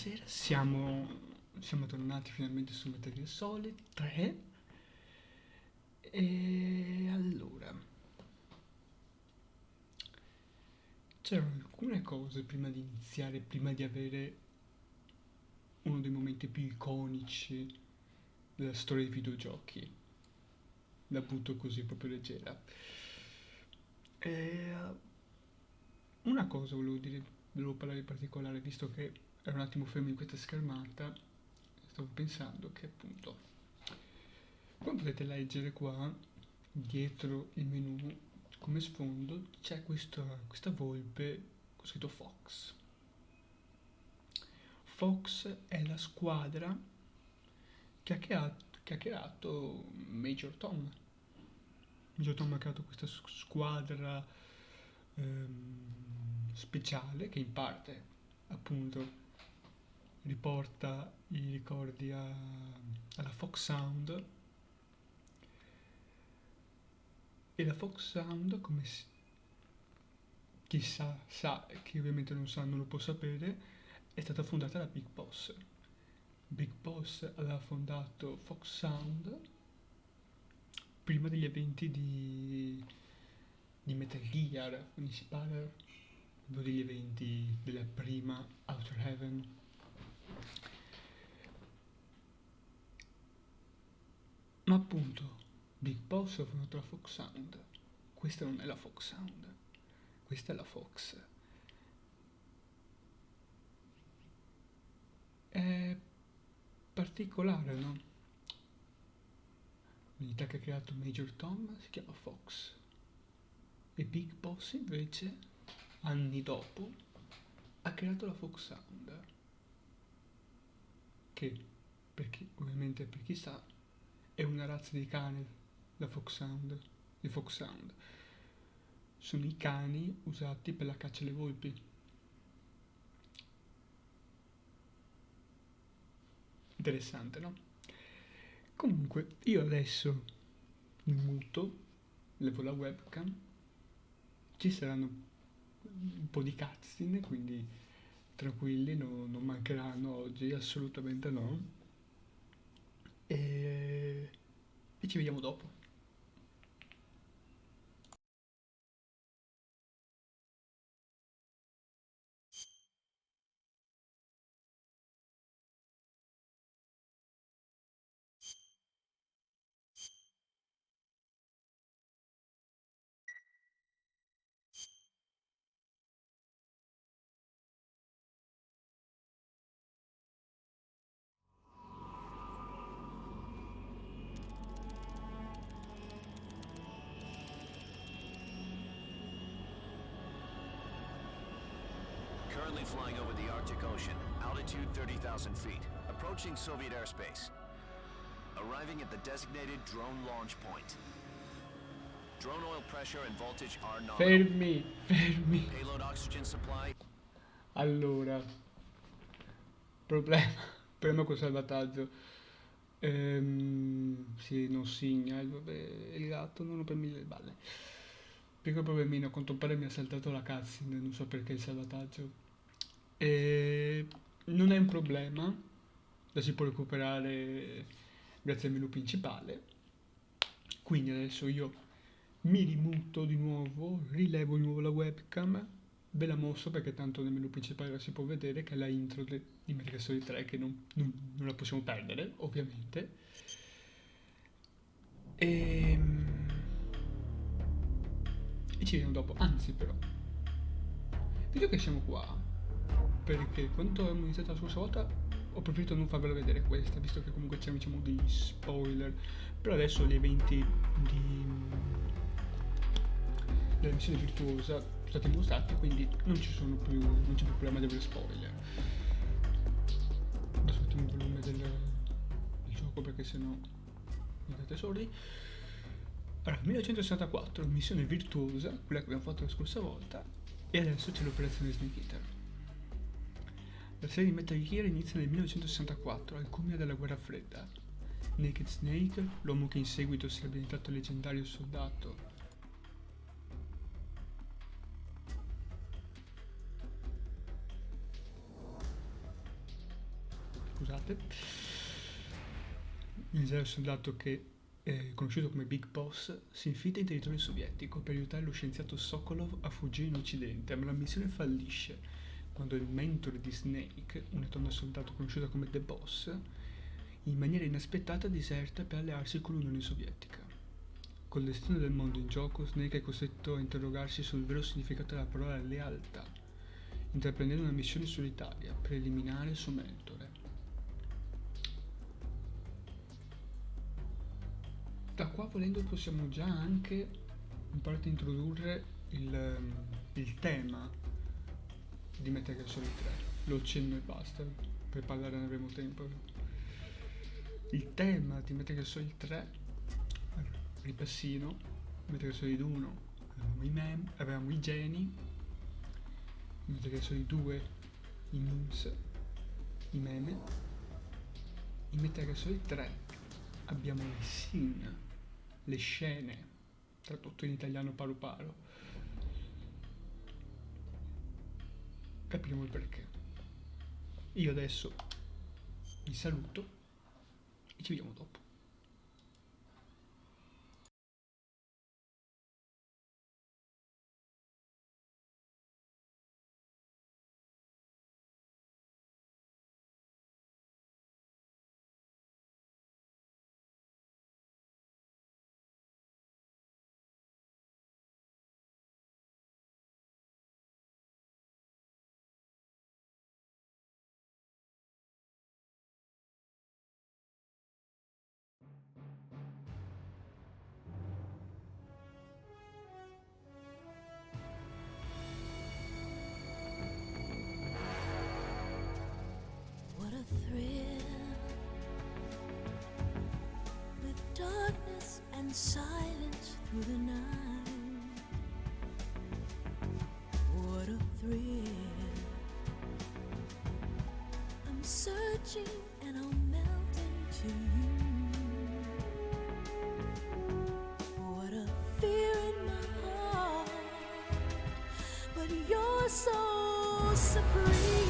buonasera, siamo tornati finalmente su Metal Gear Solid 3 e allora c'erano alcune cose prima di iniziare, prima di avere uno dei momenti più iconici della storia dei videogiochi, la butto così proprio leggera. E, una cosa volevo parlare in particolare, visto che ero un attimo fermo in questa schermata, stavo pensando che appunto come potete leggere qua, dietro il menu, come sfondo, c'è questa volpe con scritto Fox. Fox è la squadra che ha creato Major Tom. Major Tom ha creato questa squadra speciale che in parte appunto riporta i ricordi alla Fox Sound. E la Fox Sound, chi sa, chi ovviamente non sa non lo può sapere, è stata fondata da Big Boss. Big Boss aveva fondato Fox Sound prima degli eventi di Metal Gear, quindi si parla proprio degli eventi della prima Outer Heaven. Ma appunto, Big Boss ha fondato la Fox Sound. Questa non è la Fox Sound, questa è la Fox. È particolare, no? L'unità che ha creato Major Tom si chiama Fox e Big Boss invece, anni dopo, ha creato la Fox Sound, che, ovviamente per chi sa, è una razza di cane, la Fox Sound, il Fox Sound. Sono i cani usati per la caccia alle volpi. Interessante, no? Comunque, io adesso mi muto, levo la webcam, ci saranno un po' di cutscene, quindi tranquilli, non mancheranno oggi, assolutamente no. E ci vediamo dopo. Currently flying over the Arctic Ocean, altitude 30,000 feet, approaching Soviet airspace. Arriving at the designated drone launch point. Drone oil pressure and voltage are nominal. Fermi. Payload oxygen supply. Allora, problema col salvataggio. Sì, non signa, il gatto non rompermi le balle. Piccolo problemino, a quanto pare mi ha saltato la cutscene, non so perché il salvataggio. Non è un problema, la si può recuperare grazie al menu principale. Quindi adesso io mi rimuto di nuovo, rilevo di nuovo la webcam, ve la mostro perché tanto nel menu principale la si può vedere che è la intro di Metal Gear Solid 3 che non la possiamo perdere, ovviamente. E ci vediamo dopo, anzi però, vedo che siamo qua, perché quando abbiamo iniziato la scorsa volta ho preferito non farvela vedere questa, visto che comunque c'erano diciamo degli spoiler, però adesso gli eventi della missione virtuosa sono stati mostrati, quindi non c'è più problema di avere spoiler. Adesso mettiamo il volume del gioco perché sennò mi date sordi. Allora, 1964, missione virtuosa, quella che abbiamo fatto la scorsa volta, e adesso c'è l'operazione Snake Eater. La serie di Metal Gear inizia nel 1964, al culmine della guerra fredda. Naked Snake, l'uomo che in seguito sarebbe diventato leggendario soldato scusate. Il genere soldato che è conosciuto come Big Boss si infiltra in territorio sovietico per aiutare lo scienziato Sokolov a fuggire in Occidente, ma la missione fallisce quando il mentore di Snake, un eterno soldato conosciuto come The Boss, in maniera inaspettata diserta per allearsi con l'Unione Sovietica. Col destino del mondo in gioco, Snake è costretto a interrogarsi sul vero significato della parola lealtà, intraprendendo una missione solitaria per eliminare il suo mentore. Da qua volendo possiamo già anche in parte introdurre il tema di Metal Gear Solid 3. Lo accenno e basta, per parlare non avremo tempo. Il tema di Metal Gear Solid 3, ripassino, Metal Gear Solid 1 avevamo i geni, Metal Gear Solid 2 i memes, i meme, in Metal Gear Solid 3 abbiamo le scene, le scene, tradotto in italiano paru paru. Capiremo il perché. Io adesso vi saluto e ci vediamo dopo. What a thrill, with darkness and silence through the night. What a thrill, I'm searching and I'll melt into you. What a fear in my heart, but you're so supreme.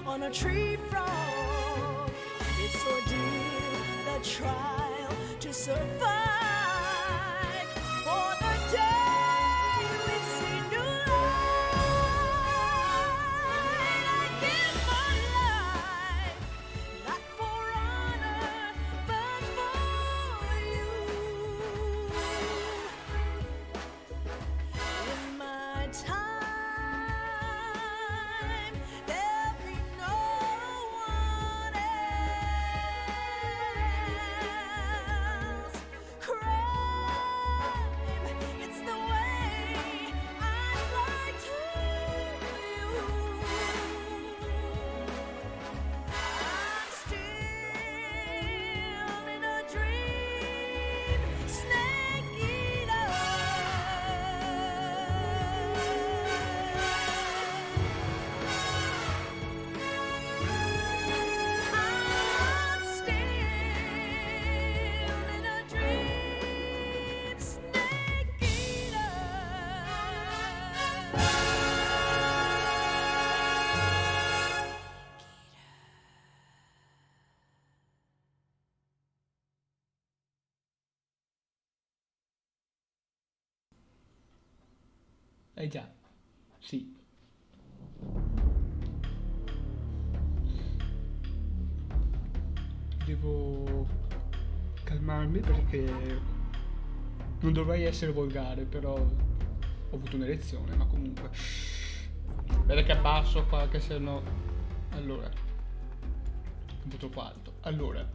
On a tree frog, it's ordeal, the trial to survive. For the day we see new light, I give my life, not for honor, but for you. In my time, Già, sì. Devo calmarmi perché Non dovrei essere volgare, però ho avuto un'erezione, ma comunque. Vede che abbasso qua, che se no. Allora, un po' troppo alto. Allora,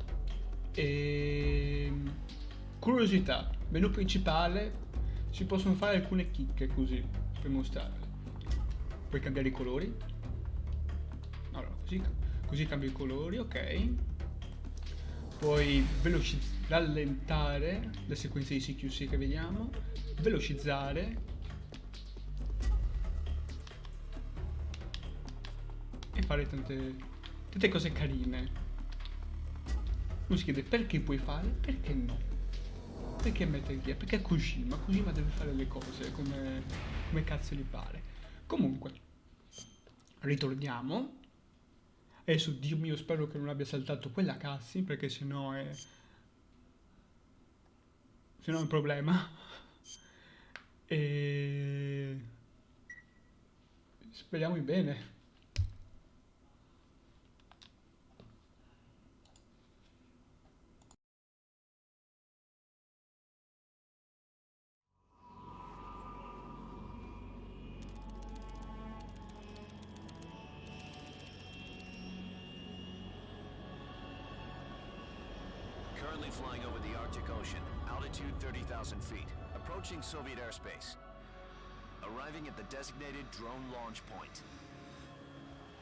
curiosità, menu principale, si possono fare alcune chicche così, per mostrarle. Puoi cambiare i colori. Allora, così cambio i colori, ok. Puoi rallentare le sequenze di CQC che vediamo, velocizzare e fare tante cose carine. Uno si chiede perché puoi fare, perché no? Perché Metal Gear? Perché Kojima? Kojima deve fare le cose come cazzo gli pare. Comunque, ritorniamo. Adesso, Dio mio, spero che non abbia saltato quella cutscene, perché sennò è un problema. E speriamo in bene. Currently flying over the Arctic Ocean, altitude 30,000 feet, approaching Soviet airspace. Arriving at the designated drone launch point.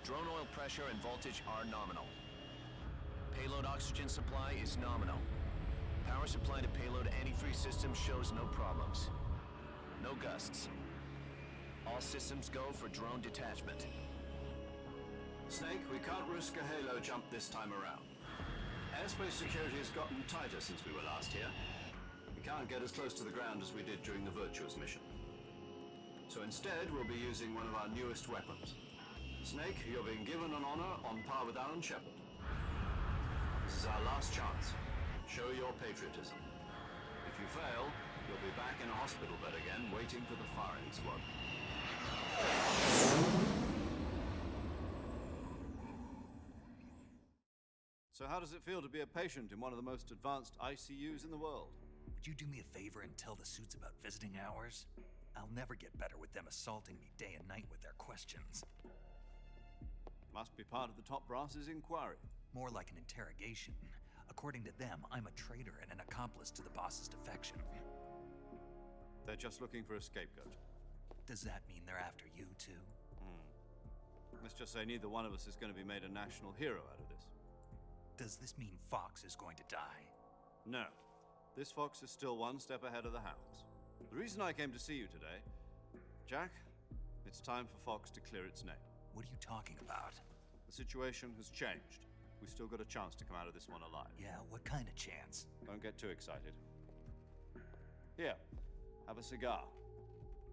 Drone oil pressure and voltage are nominal. Payload oxygen supply is nominal. Power supply to payload antifreeze system shows no problems. No gusts. All systems go for drone detachment. Snake, we can't risk a halo jump this time around. Airspace security has gotten tighter since we were last here. We can't get as close to the ground as we did during the Virtuous mission. So instead, we'll be using one of our newest weapons. Snake, you're being given an honor on par with Alan Shepard. This is our last chance. Show your patriotism. If you fail, you'll be back in a hospital bed again, waiting for the firing squad. So how does it feel to be a patient in one of the most advanced ICUs in the world? Would you do me a favor and tell the suits about visiting hours? I'll never get better with them assaulting me day and night with their questions. Must be part of the top brass's inquiry. More like an interrogation. According to them, I'm a traitor and an accomplice to the boss's defection. They're just looking for a scapegoat. Does that mean they're after you too? Let's just say neither one of us is going to be made a national hero out of this. Does this mean Fox is going to die? No. This fox is still one step ahead of the hounds. The reason I came to see you today, Jack, it's time for Fox to clear its name. What are you talking about? The situation has changed. We still got a chance to come out of this one alive. Yeah, what kind of chance? Don't get too excited. Here, have a cigar.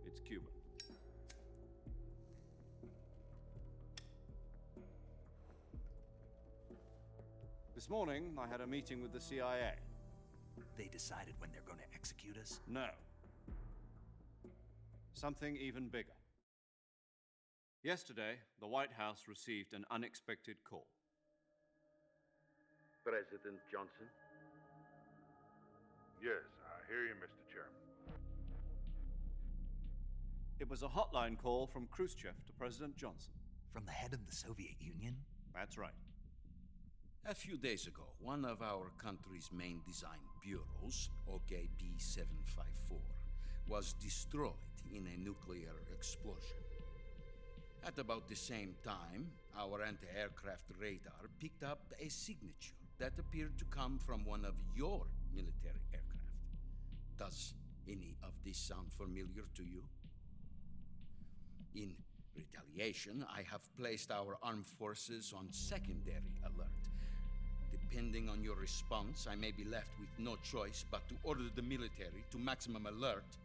It's Cuban. This morning, I had a meeting with the CIA. They decided when they're going to execute us? No. Something even bigger. Yesterday, the White House received an unexpected call. President Johnson? Yes, I hear you, Mr. Chairman. It was a hotline call from Khrushchev to President Johnson. From the head of the Soviet Union? That's right. A few days ago, one of our country's main design bureaus, OKB 754, was destroyed in a nuclear explosion. At about the same time, our anti-aircraft radar picked up a signature that appeared to come from one of your military aircraft. Does any of this sound familiar to you? In retaliation, I have placed our armed forces on secondary alert. Depending on your response, I may be left with no choice but to order the military to maximum alert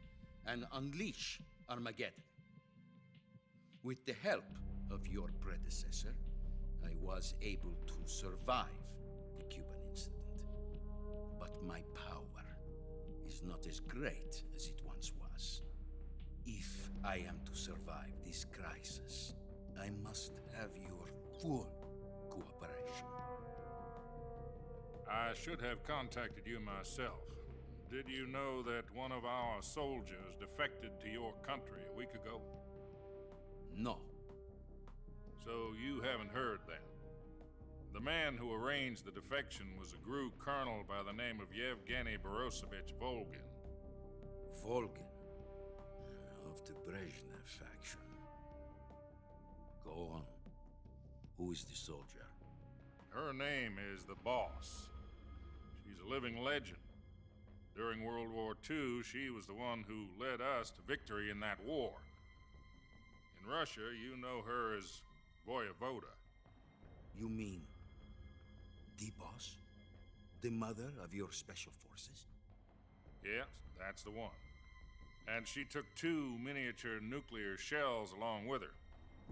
and unleash Armageddon. With the help of your predecessor, I was able to survive the Cuban incident. But my power is not as great as it once was. If I am to survive this crisis, I must have your full cooperation. I should have contacted you myself, Did you know that one of our soldiers defected to your country a week ago? No. So you haven't heard then. The man who arranged the defection was a GRU colonel by the name of Yevgeny Borosovich Volgin. Volgin. Of the Brezhnev faction. Go on. Who is the soldier? Her name is the Boss. She's a living legend. During World War II, she was the one who led us to victory in that war. In Russia, you know her as Voyevoda. You mean the boss? The mother of your special forces? Yes, that's the one. And she took 2 miniature nuclear shells along with her.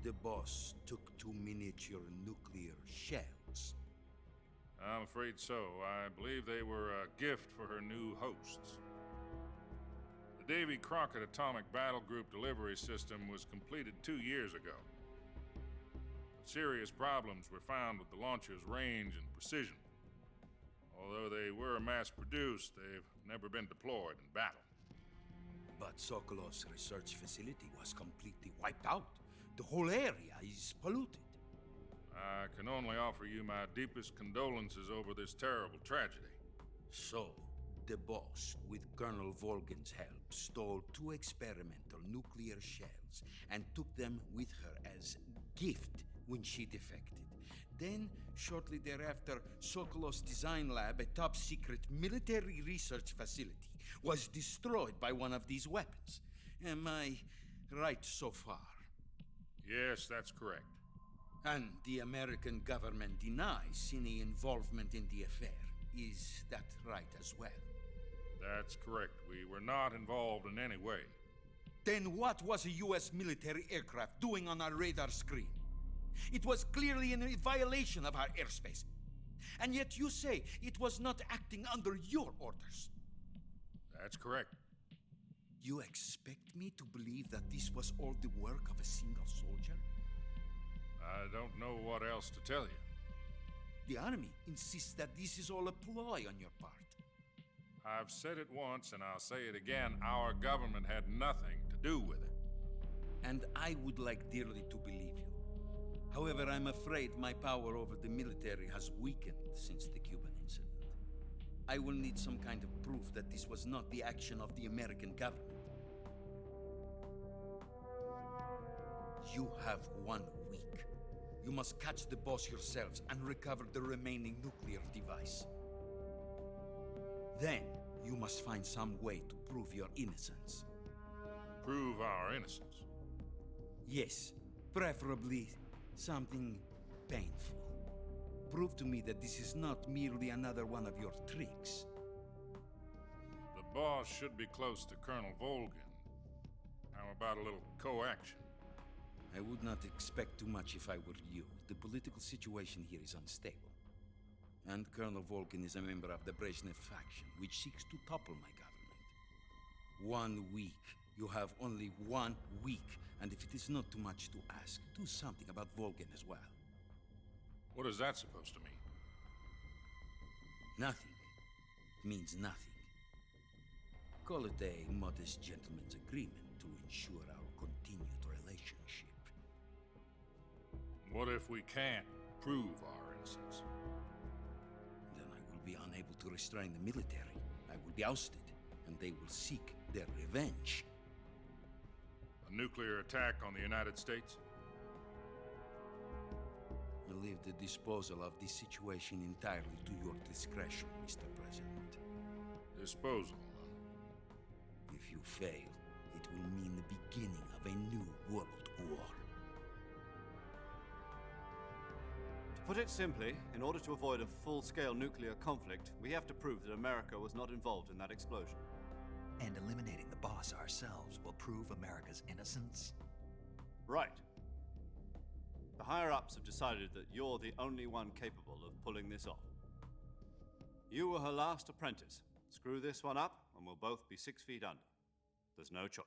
The boss took 2 miniature nuclear shells. I'm afraid so. I believe they were a gift for her new hosts. The Davy Crockett Atomic Battle Group delivery system was completed 2 years ago. But serious problems were found with the launcher's range and precision. Although they were mass-produced, they've never been deployed in battle. But Sokolov's research facility was completely wiped out. The whole area is polluted. I can only offer you my deepest condolences over this terrible tragedy. So, the boss, with Colonel Volgin's help, stole 2 experimental nuclear shells and took them with her as gift when she defected. Then, shortly thereafter, Sokolov's design lab, a top-secret military research facility, was destroyed by one of these weapons. Am I right so far? Yes, that's correct. And the American government denies any involvement in the affair. Is that right as well? That's correct. We were not involved in any way. Then what was a U.S. military aircraft doing on our radar screen? It was clearly in violation of our airspace. And yet you say it was not acting under your orders. That's correct. You expect me to believe that this was all the work of a single soldier? I don't know what else to tell you. The army insists that this is all a ploy on your part. I've said it once and I'll say it again. Our government had nothing to do with it. And I would like dearly to believe you. However, I'm afraid my power over the military has weakened since the Cuban incident. I will need some kind of proof that this was not the action of the American government. You have 1 week. You must catch the boss yourselves and recover the remaining nuclear device. Then, you must find some way to prove your innocence. Prove our innocence. Yes, preferably something painful. Prove to me that this is not merely another one of your tricks. The boss should be close to Colonel Volgin. How about a little co-action? I would not expect too much if I were you. The political situation here is unstable. And Colonel Volgin is a member of the Brezhnev faction, which seeks to topple my government. 1 week. You have only 1 week. And if it is not too much to ask, do something about Volgin as well. What is that supposed to mean? Nothing. It means nothing. Call it a modest gentleman's agreement to ensure our continued relationship. What if we can't prove our innocence? Then I will be unable to restrain the military. I will be ousted, and they will seek their revenge. A nuclear attack on the United States? I leave the disposal of this situation entirely to your discretion, Mr. President. Disposal. If you fail, it will mean the beginning of a new world war. To put it simply, in order to avoid a full-scale nuclear conflict, we have to prove that America was not involved in that explosion. And eliminating the boss ourselves will prove America's innocence? Right. The higher-ups have decided that you're the only one capable of pulling this off. You were her last apprentice. Screw this one up, and we'll both be 6 feet under. There's no choice.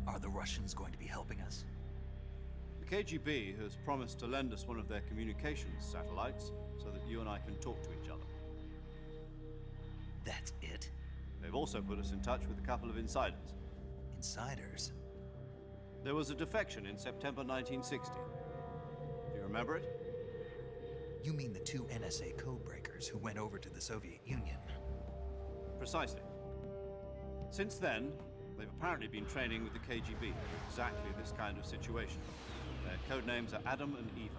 Are the Russians going to be helping us? The KGB has promised to lend us one of their communications satellites so that you and I can talk to each other. That's it? They've also put us in touch with a couple of insiders. Insiders? There was a defection in September 1960. Do you remember it? You mean the two NSA codebreakers who went over to the Soviet Union? Precisely. Since then, they've apparently been training with the KGB for exactly this kind of situation. Their code names are Adam and Eva.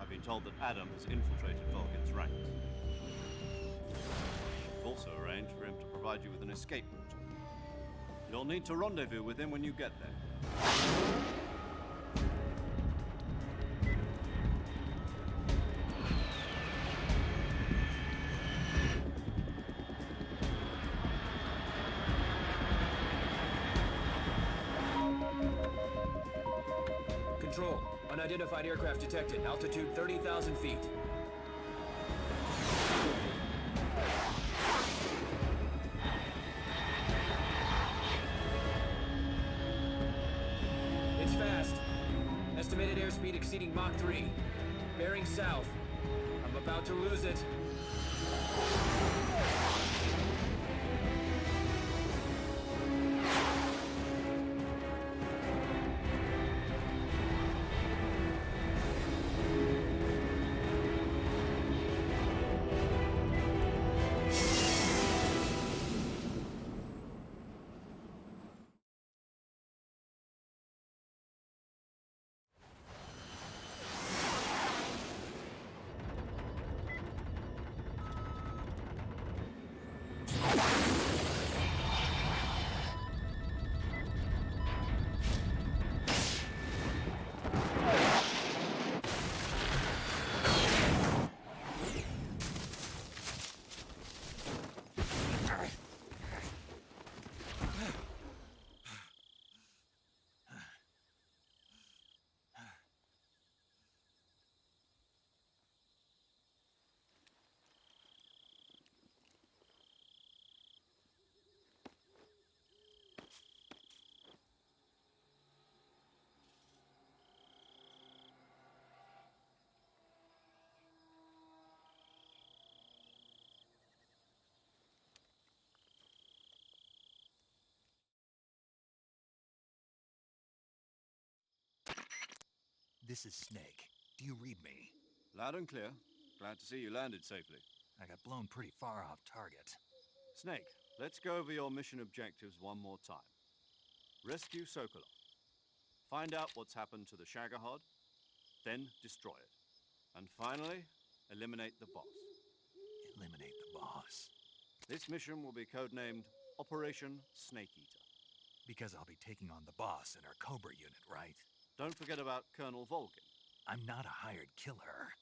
I've been told that Adam has infiltrated Volgin's ranks. We've also arranged for him to provide you with an escape route. You'll need to rendezvous with him when you get there. Control. Unidentified aircraft detected. Altitude 30,000 feet. It's fast. Estimated airspeed exceeding Mach 3. Bearing south. I'm about to lose it. This is Snake. Do you read me? Loud and clear. Glad to see you landed safely. I got blown pretty far off target. Snake, let's go over your mission objectives one more time. Rescue Sokolov. Find out what's happened to the Shagohod, then destroy it. And finally, eliminate the boss. Eliminate the boss. This mission will be codenamed Operation Snake Eater. Because I'll be taking on the boss in our Cobra unit, right? Don't forget about Colonel Volgin. I'm not a hired killer.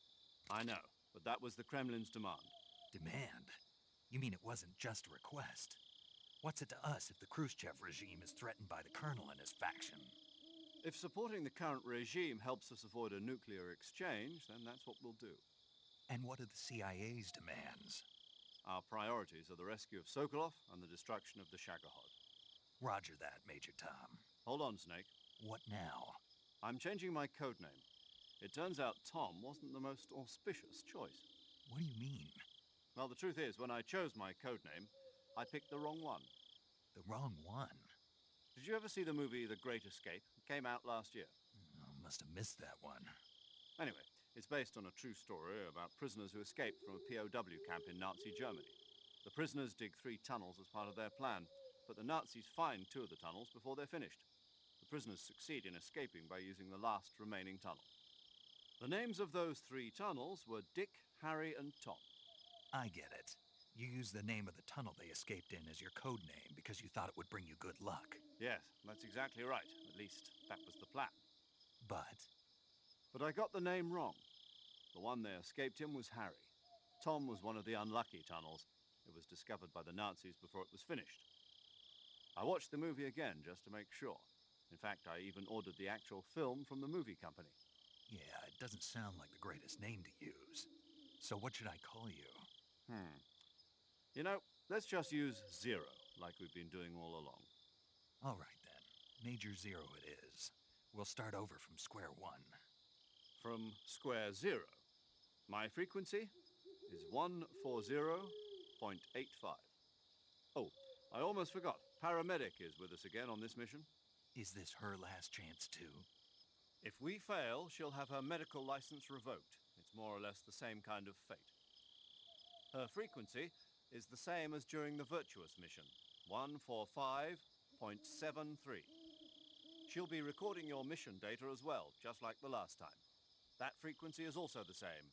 I know, but that was the Kremlin's demand. Demand? You mean it wasn't just a request? What's it to us if the Khrushchev regime is threatened by the Colonel and his faction? If supporting the current regime helps us avoid a nuclear exchange, then that's what we'll do. And what are the CIA's demands? Our priorities are the rescue of Sokolov and the destruction of the Shagohod. Roger that, Major Tom. Hold on, Snake. What now? I'm changing my codename. It turns out Tom wasn't the most auspicious choice. What do you mean? Well, the truth is, when I chose my codename, I picked the wrong one. The wrong one? Did you ever see the movie The Great Escape? It came out last year. Oh, must have missed that one. Anyway, it's based on a true story about prisoners who escaped from a POW camp in Nazi Germany. The prisoners dig 3 tunnels as part of their plan, but the Nazis find 2 of the tunnels before they're finished. The prisoners succeed in escaping by using the last remaining tunnel. The names of those 3 tunnels were Dick, Harry, and Tom. I get it. You used the name of the tunnel they escaped in as your code name because you thought it would bring you good luck. Yes, that's exactly right. At least, that was the plan. But But I got the name wrong. The one they escaped in was Harry. Tom was one of the unlucky tunnels. It was discovered by the Nazis before it was finished. I watched the movie again just to make sure. In fact, I even ordered the actual film from the movie company. yeah, it doesn't sound like the greatest name to use. So what should I call you? You know, let's just use Zero, like we've been doing all along. All right then. Major Zero it is. We'll start over from square one. From square zero. My frequency is 140.85. Oh, I almost forgot. Paramedic is with us again on this mission. Is this her last chance, too? If we fail, she'll have her medical license revoked. It's more or less the same kind of fate. Her frequency is the same as during the Virtuous mission, 145.73. She'll be recording your mission data as well, just like the last time. That frequency is also the same,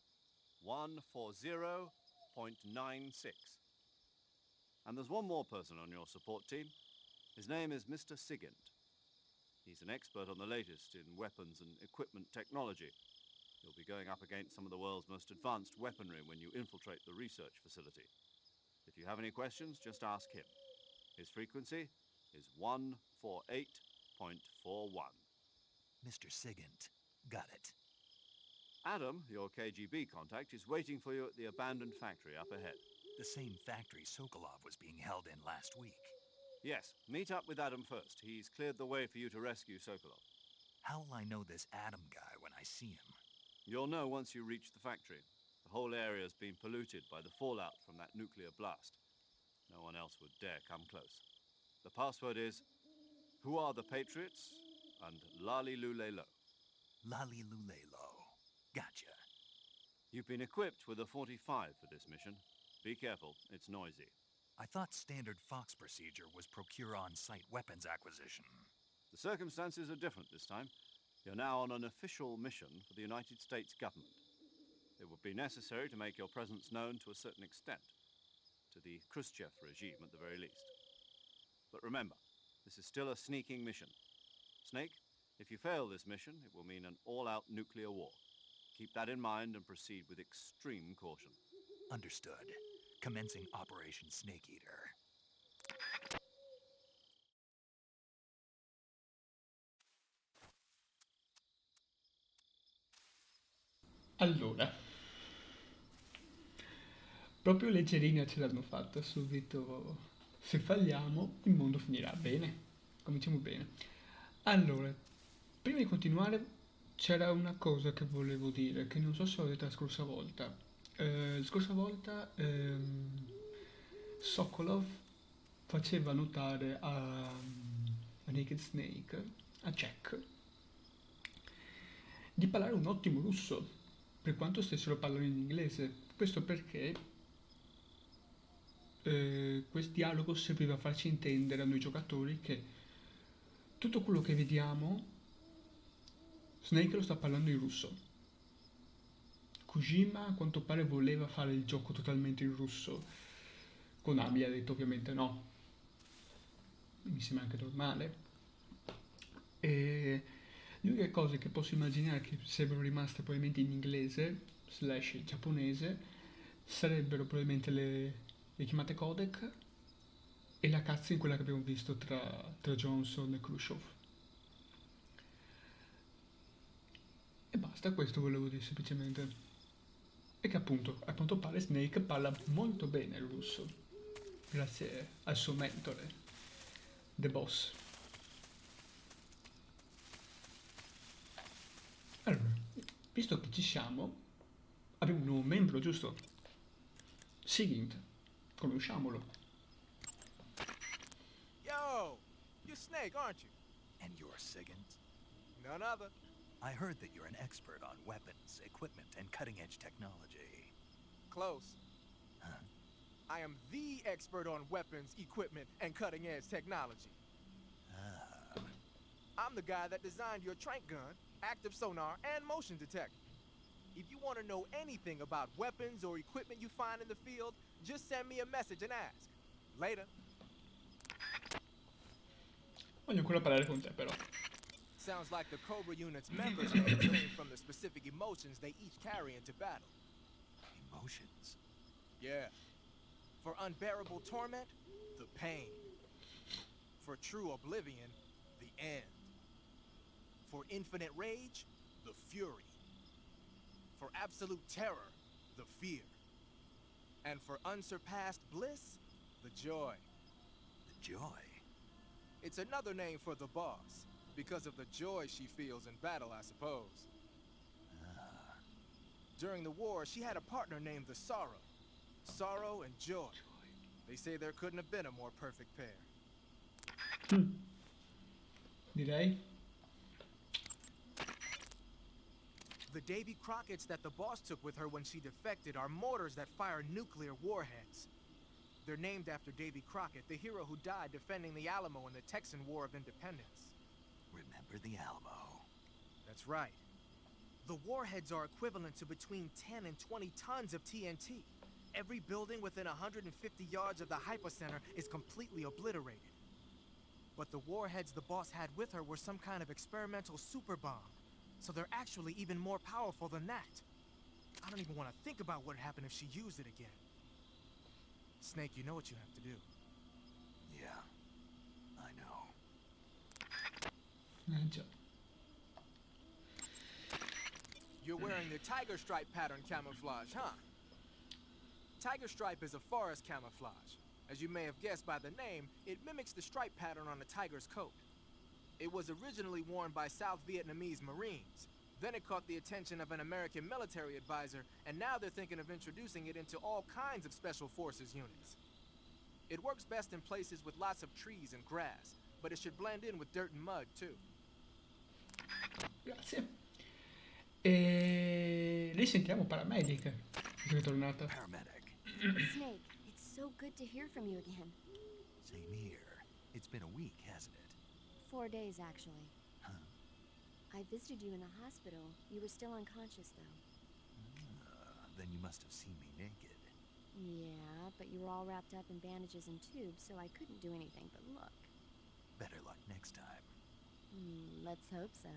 140.96. And there's one more person on your support team. His name is Mr. Sigint. He's an expert on the latest in weapons and equipment technology. You'll be going up against some of the world's most advanced weaponry when you infiltrate the research facility. If you have any questions, just ask him. His frequency is 148.41. Mr. Sigint. Got it. Adam, your KGB contact, is waiting for you at the abandoned factory up ahead. The same factory Sokolov was being held in last week. Yes, meet up with Adam first. He's cleared the way for you to rescue Sokolov. How'll I know this Adam guy when I see him? You'll know once you reach the factory. The whole area's been polluted by the fallout from that nuclear blast. No one else would dare come close. The password is, "Who are the Patriots?" and "Lali Lule Lo." Lali Lule Lo. Gotcha. You've been equipped with a 45 for this mission. Be careful, it's noisy. I thought standard Fox procedure was procure on-site weapons acquisition. The circumstances are different this time. You're now on an official mission for the United States government. It would be necessary to make your presence known to a certain extent, to the Khrushchev regime at the very least. But remember, this is still a sneaking mission. Snake, if you fail this mission, it will mean an all-out nuclear war. Keep that in mind and proceed with extreme caution. Understood. Commencing Operation Snake Eater. Allora, proprio leggerina ce l'hanno fatta subito. Se falliamo, il mondo finirà bene. Cominciamo bene. Allora, prima di continuare, c'era una cosa che volevo dire, che non so se l'ho detta la scorsa volta. La scorsa volta Sokolov faceva notare a Naked Snake, a Jack, di parlare un ottimo russo, per quanto stessero parlando in inglese. Questo perché questo dialogo serviva a farci intendere a noi giocatori che tutto quello che vediamo Snake lo sta parlando in russo. Kojima a quanto pare voleva fare il gioco totalmente in russo. Konami ha detto ovviamente no. Mi sembra anche normale. E le uniche cose che posso immaginare che sarebbero rimaste probabilmente in inglese / giapponese sarebbero probabilmente le chiamate codec e la cutscene, quella che abbiamo visto tra Johnson e Khrushchev. E basta, questo volevo dire semplicemente. E che appunto, a quanto pare Snake parla molto bene il russo, grazie al suo mentore, The Boss. Allora, visto che ci siamo, abbiamo un nuovo membro, giusto? Sigint, conosciamolo. Yo! You're Snake, aren't you? And you're Sigint? None other. I heard that you're an expert on weapons, equipment, and cutting-edge technology. Close. Huh? I am the expert on weapons, equipment, and cutting-edge technology. Ah. I'm the guy that designed your trank gun, active sonar, and motion detector. If you want to know anything about weapons or equipment you find in the field, just send me a message and ask. Later. Voglio ancora parlare con te però. Sounds like the Cobra unit's members may have came from the specific emotions they each carry into battle. Emotions? Yeah. For unbearable torment, the pain. For true oblivion, the end. For infinite rage, the fury. For absolute terror, the fear. And for unsurpassed bliss, the joy. The joy? It's another name for the boss, Because of the joy she feels in battle, I suppose. During the war, she had a partner named the Sorrow. Sorrow and joy. They say there couldn't have been a more perfect pair. Direi. The Davy Crockett's that the boss took with her when she defected are mortars that fire nuclear warheads. They're named after Davy Crockett, the hero who died defending the Alamo in the Texan War of Independence. Remember the Alamo. That's right. The warheads are equivalent to between 10 and 20 tons of TNT. Every building within 150 yards of the hypocenter is completely obliterated. But the warheads the boss had with her were some kind of experimental super bomb. So they're actually even more powerful than that. I don't even want to think about what would happen if she used it again. Snake, you know what you have to do. Yeah, I know. Già. You're wearing the tiger stripe pattern camouflage, huh? Tiger stripe is a forest camouflage. As you may have guessed by the name, it mimics the stripe pattern on a tiger's coat. It was originally worn by South Vietnamese Marines. Then it caught the attention of an American military advisor, and now they're thinking of introducing it into all kinds of special forces units. It works best in places with lots of trees and grass, but it should blend in with dirt and mud too. Grazie. E risentiamo Paramedic, che è tornata. Paramedic. Snake, it's so good to hear from you again. Same here. It's been a week, hasn't it? 4 days, actually. Huh? I visited you in the hospital. You were still unconscious, though. Then you must have seen me naked. Yeah, but you were all wrapped up in bandages and tubes, so I couldn't do anything but look. Better luck next time. Let's hope so.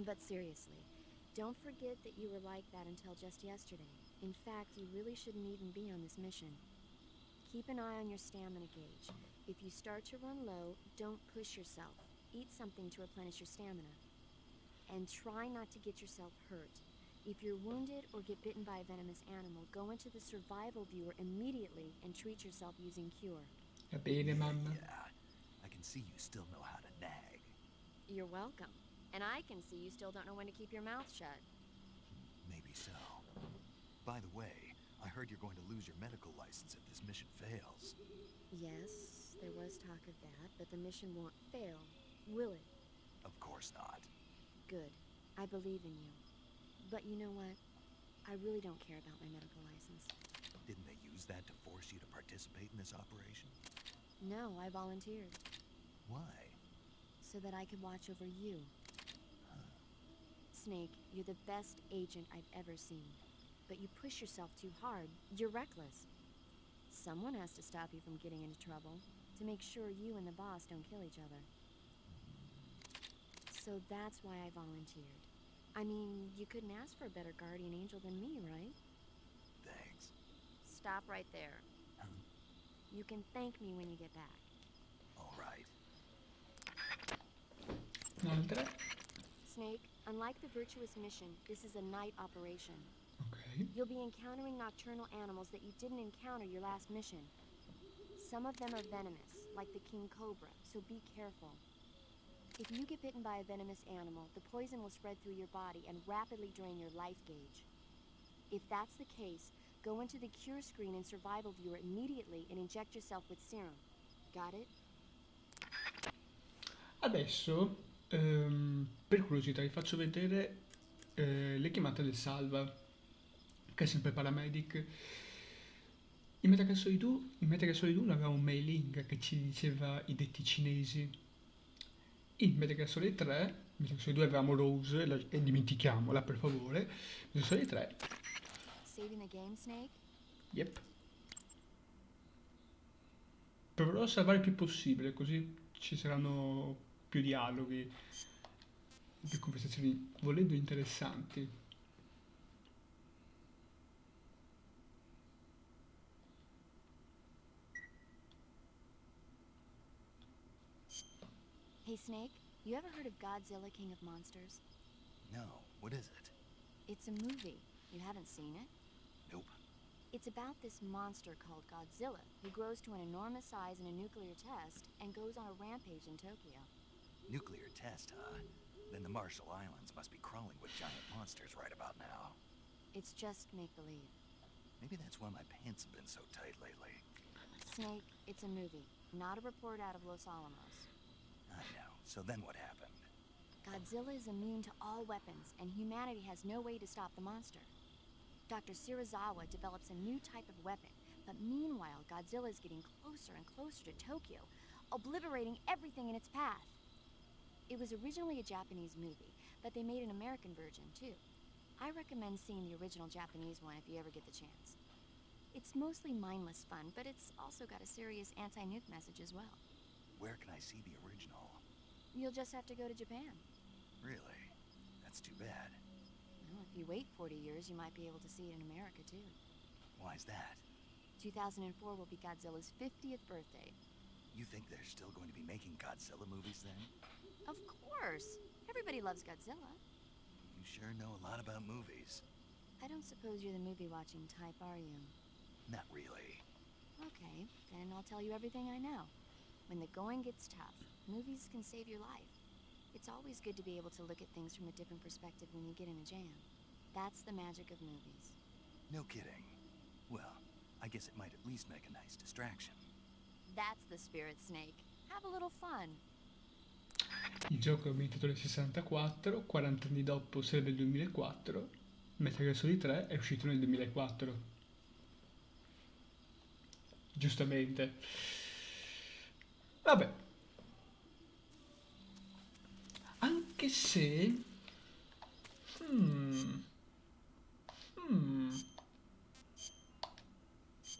But seriously, don't forget that you were like that until just yesterday. In fact, you really shouldn't even be on this mission. Keep an eye on your stamina gauge. If you start to run low, don't push yourself. Eat something to replenish your stamina. And try not to get yourself hurt. If you're wounded or get bitten by a venomous animal, go into the survival viewer immediately and treat yourself using Cure. Va bene, mamma. Yeah, I can see you still know how to nag. You're welcome. And I can see you still don't know when to keep your mouth shut. Maybe so. By the way, I heard you're going to lose your medical license if this mission fails. Yes, there was talk of that, but the mission won't fail, will it? Of course not. Good. I believe in you. But you know what? I really don't care about my medical license. Didn't they use that to force you to participate in this operation? No, I volunteered. Why? So that I could watch over you. Snake, you're the best agent I've ever seen. But you push yourself too hard. You're reckless. Someone has to stop you from getting into trouble, to make sure you and the boss don't kill each other. So that's why I volunteered. I mean, you couldn't ask for a better guardian angel than me, right? Thanks. Stop right there. You can thank me when you get back. All right. Un'altra. Snake, unlike the Virtuous mission, this is a night operation. Ok. You'll be encountering nocturnal animals that you didn't encounter your last mission. Some of them are venomous, like the king cobra, so be careful. If you get bitten by a venomous animal, the poison will spread through your body and rapidly drain your life gauge. If that's the case, go into the cure screen and survival viewer immediately and inject yourself with serum. Got it? Adesso, per curiosità, vi faccio vedere le chiamate del salva, che è sempre paramedic. In Metal Gear Solid 1 aveva un mailing che ci diceva i detti cinesi. In Metal Gear Solid 3, Metal Gear Solid 2 avevamo Rose, e dimentichiamola per favore. Metal Gear Solid 3, Saving the game, Snake? yep. Proverò a salvare il più possibile, così ci saranno più dialoghi, più conversazioni, volendo interessanti. Hey, Snake, you ever heard of Godzilla, King of Monsters? No, what is it? It's a movie. You haven't seen it? Nope. It's about this monster called Godzilla, who grows to an enormous size in a nuclear test and goes on a rampage in Tokyo. Nuclear test, huh? Then the Marshall Islands must be crawling with giant monsters right about now. It's just make-believe. Maybe that's why my pants have been so tight lately. Snake, it's a movie, not a report out of Los Alamos. I know. So then what happened? Godzilla is immune to all weapons, and humanity has no way to stop the monster. Dr. Shirazawa develops a new type of weapon, but meanwhile, Godzilla is getting closer and closer to Tokyo, obliterating everything in its path. It was originally a Japanese movie, but they made an American version, too. I recommend seeing the original Japanese one if you ever get the chance. It's mostly mindless fun, but it's also got a serious anti-nuke message as well. Where can I see the original? You'll just have to go to Japan. Really? That's too bad. Well, if you wait 40 years, you might be able to see it in America, too. Why's that? 2004 will be Godzilla's 50th birthday. You think they're still going to be making Godzilla movies then? Of course! Everybody loves Godzilla. You sure know a lot about movies. I don't suppose you're the movie-watching type, are you? Not really. Okay, then I'll tell you everything I know. When the going gets tough, movies can save your life. It's always good to be able to look at things from a different perspective when you get in a jam. That's the magic of movies. No kidding. Well, I guess it might at least make a nice distraction. That's the spirit, Snake. Have a little fun. Il gioco è ambientato nel 64, 40 anni dopo sarebbe il 2004, Metal Gear Solid 3 è uscito nel 2004. Giustamente. Vabbè. Anche se...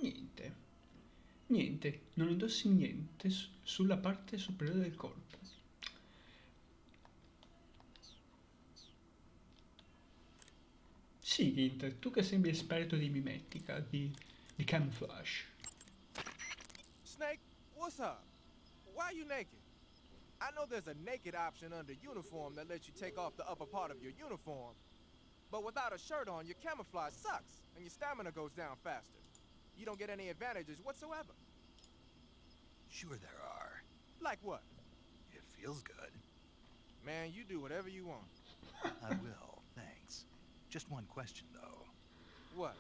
Niente. Niente. Non indossi niente sulla parte superiore del corpo. Sì, Gint, tu che sembri esperto di mimetica, di camouflage. Snake, what's up? Why are you naked? I know there's a naked option under uniform that lets you take off the upper part of your uniform. But without a shirt on, your camouflage sucks, and your stamina goes down faster. You don't get any advantages whatsoever. Sure there are. Like what? It feels good. Man, you do whatever you want. I will, thanks. Just one question, though. What?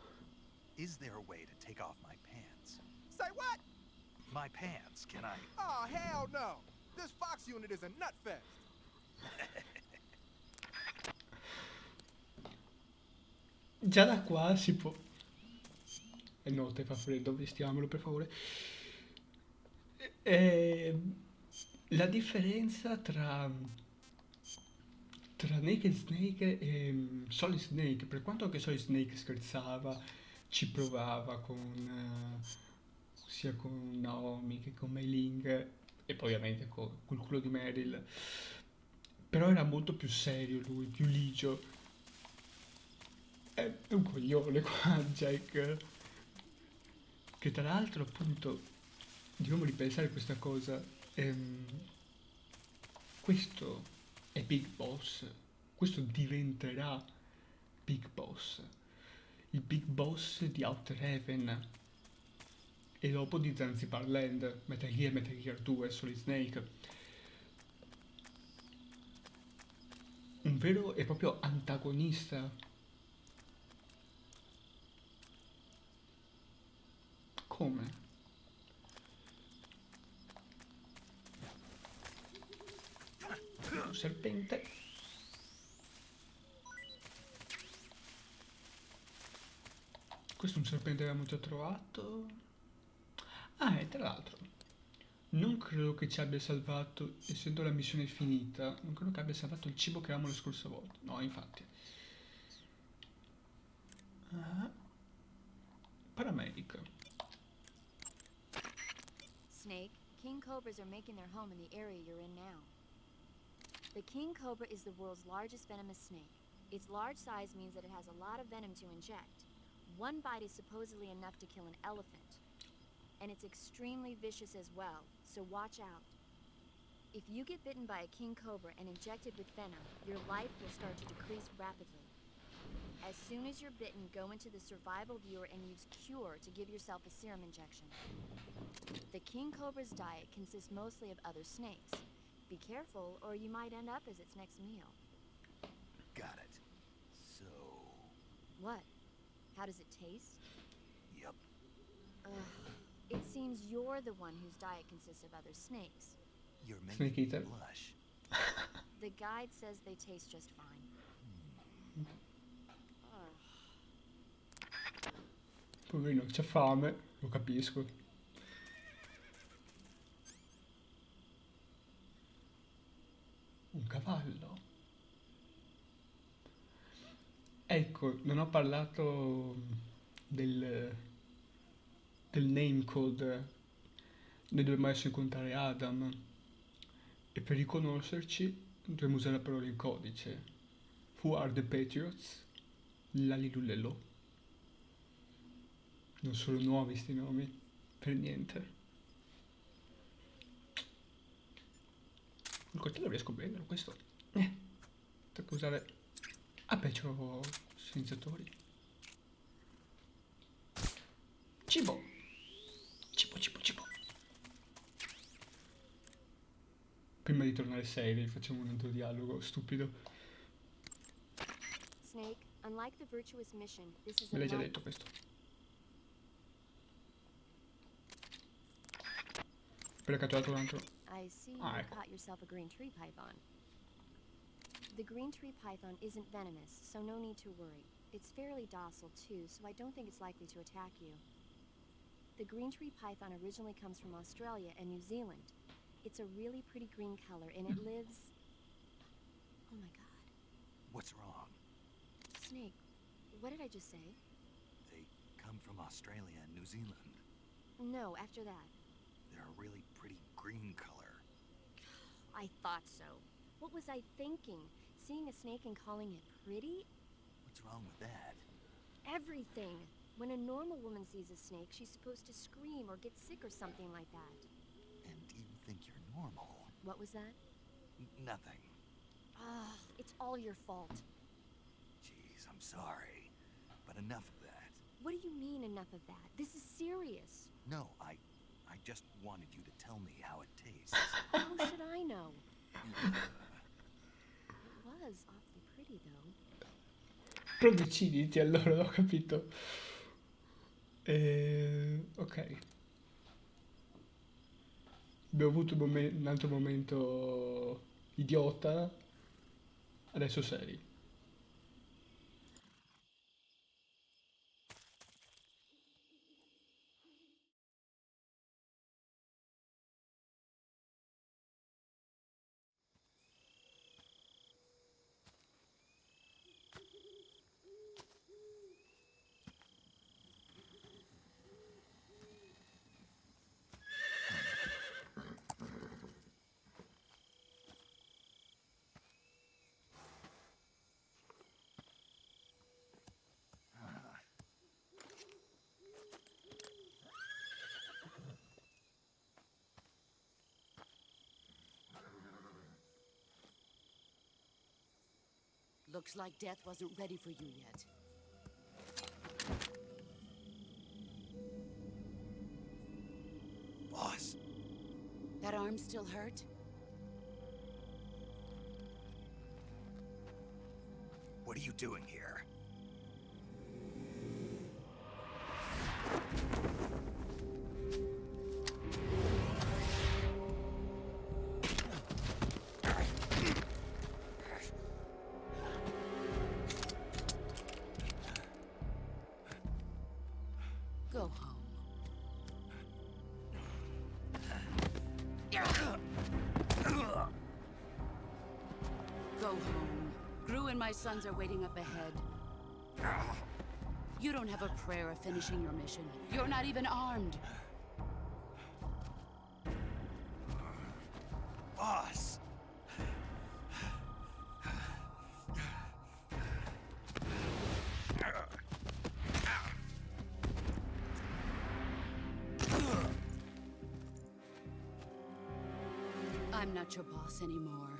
Is there a way to take off my pants? Say what? My pants, can I? Oh, hell no! This Fox unit is a nut fest. Già da qua si può... notte, fa freddo, vestiamolo per favore. La differenza tra Naked Snake e Solid Snake, per quanto anche Solid Snake scherzava, ci provava con sia con Naomi che con Mei Ling e poi ovviamente col culo di Meryl, però era molto più serio lui, più ligio. È un coglione qua Jack, che tra l'altro appunto dobbiamo ripensare questa cosa. Questo è Big Boss, questo diventerà Big Boss, il Big Boss di Outer Heaven e dopo di Zanzibar Land, Metal Gear 2, Solid Snake. Un vero e proprio antagonista. Come? Un serpente. Questo è un serpente che avevamo già trovato. Ah, e tra l'altro, non credo che ci abbia salvato, essendo la missione finita, non credo che abbia salvato il cibo che avevamo la scorsa volta. No, infatti. Paramedic. Snake, king cobras are making their home in the area you're in now. The king cobra is the world's largest venomous snake. Its large size means that it has a lot of venom to inject. One bite is supposedly enough to kill an elephant. And it's extremely vicious as well, so watch out. If you get bitten by a king cobra and injected with venom, your life will start to decrease rapidly. As soon as you're bitten, go into the survival viewer and use Cure to give yourself a serum injection. The king cobra's diet consists mostly of other snakes. Be careful, or you might end up as its next meal. Got it. So... What? How does it taste? Yup. It seems you're the one whose diet consists of other snakes. You're Snake making me eater. blush. The guide says they taste just fine. Poverino, c'ha fame, lo capisco. Un cavallo. Ecco, non ho parlato del name code. Noi dovremmo adesso incontrare Adam e per riconoscerci dovremmo usare la parola in codice. Who are the Patriots? Lalilulelo. Non sono nuovi sti nomi, per niente. Il coltello riesco a prenderlo, questo. Tocca usare... Ah beh, c'ho silenziatori. Cibo! Cibo, cibo, cibo. Prima di tornare seri facciamo un altro dialogo stupido. Snake, unlike the virtuous mission, this is Me a l'hai già non- detto questo. Appena catturato un altro. I see Ah, you ecco. caught yourself a green tree python. The green tree python isn't venomous, so no need to worry. It's fairly docile too, so I don't think it's likely to attack you. The green tree python originally comes from Australia and New Zealand. It's a really pretty green color, and it lives... Oh my god. What's wrong? Snake, what did I just say? They come from Australia and New Zealand. No, after that. They're a really pretty green color. I thought so. What was I thinking? Seeing a snake and calling it pretty? What's wrong with that? Everything. When a normal woman sees a snake, she's supposed to scream or get sick or something like that. And you think you're normal. What was that? Nothing. Ah, it's all your fault. Jeez, I'm sorry. But enough of that. What do you mean enough of that? This is serious. No, I just wanted you to tell me how it tastes. How should I know? It was awfully pretty, though. Però deciditi allora, l'ho capito. Ok. Abbiamo avuto un altro momento idiota. Adesso seri. Looks like death wasn't ready for you yet. Boss, That arm still hurt? what are you doing here? Go home. Go home. Gru and my sons are waiting up ahead. You don't have a prayer of finishing your mission. You're not even armed. Boss! I'm not your boss anymore.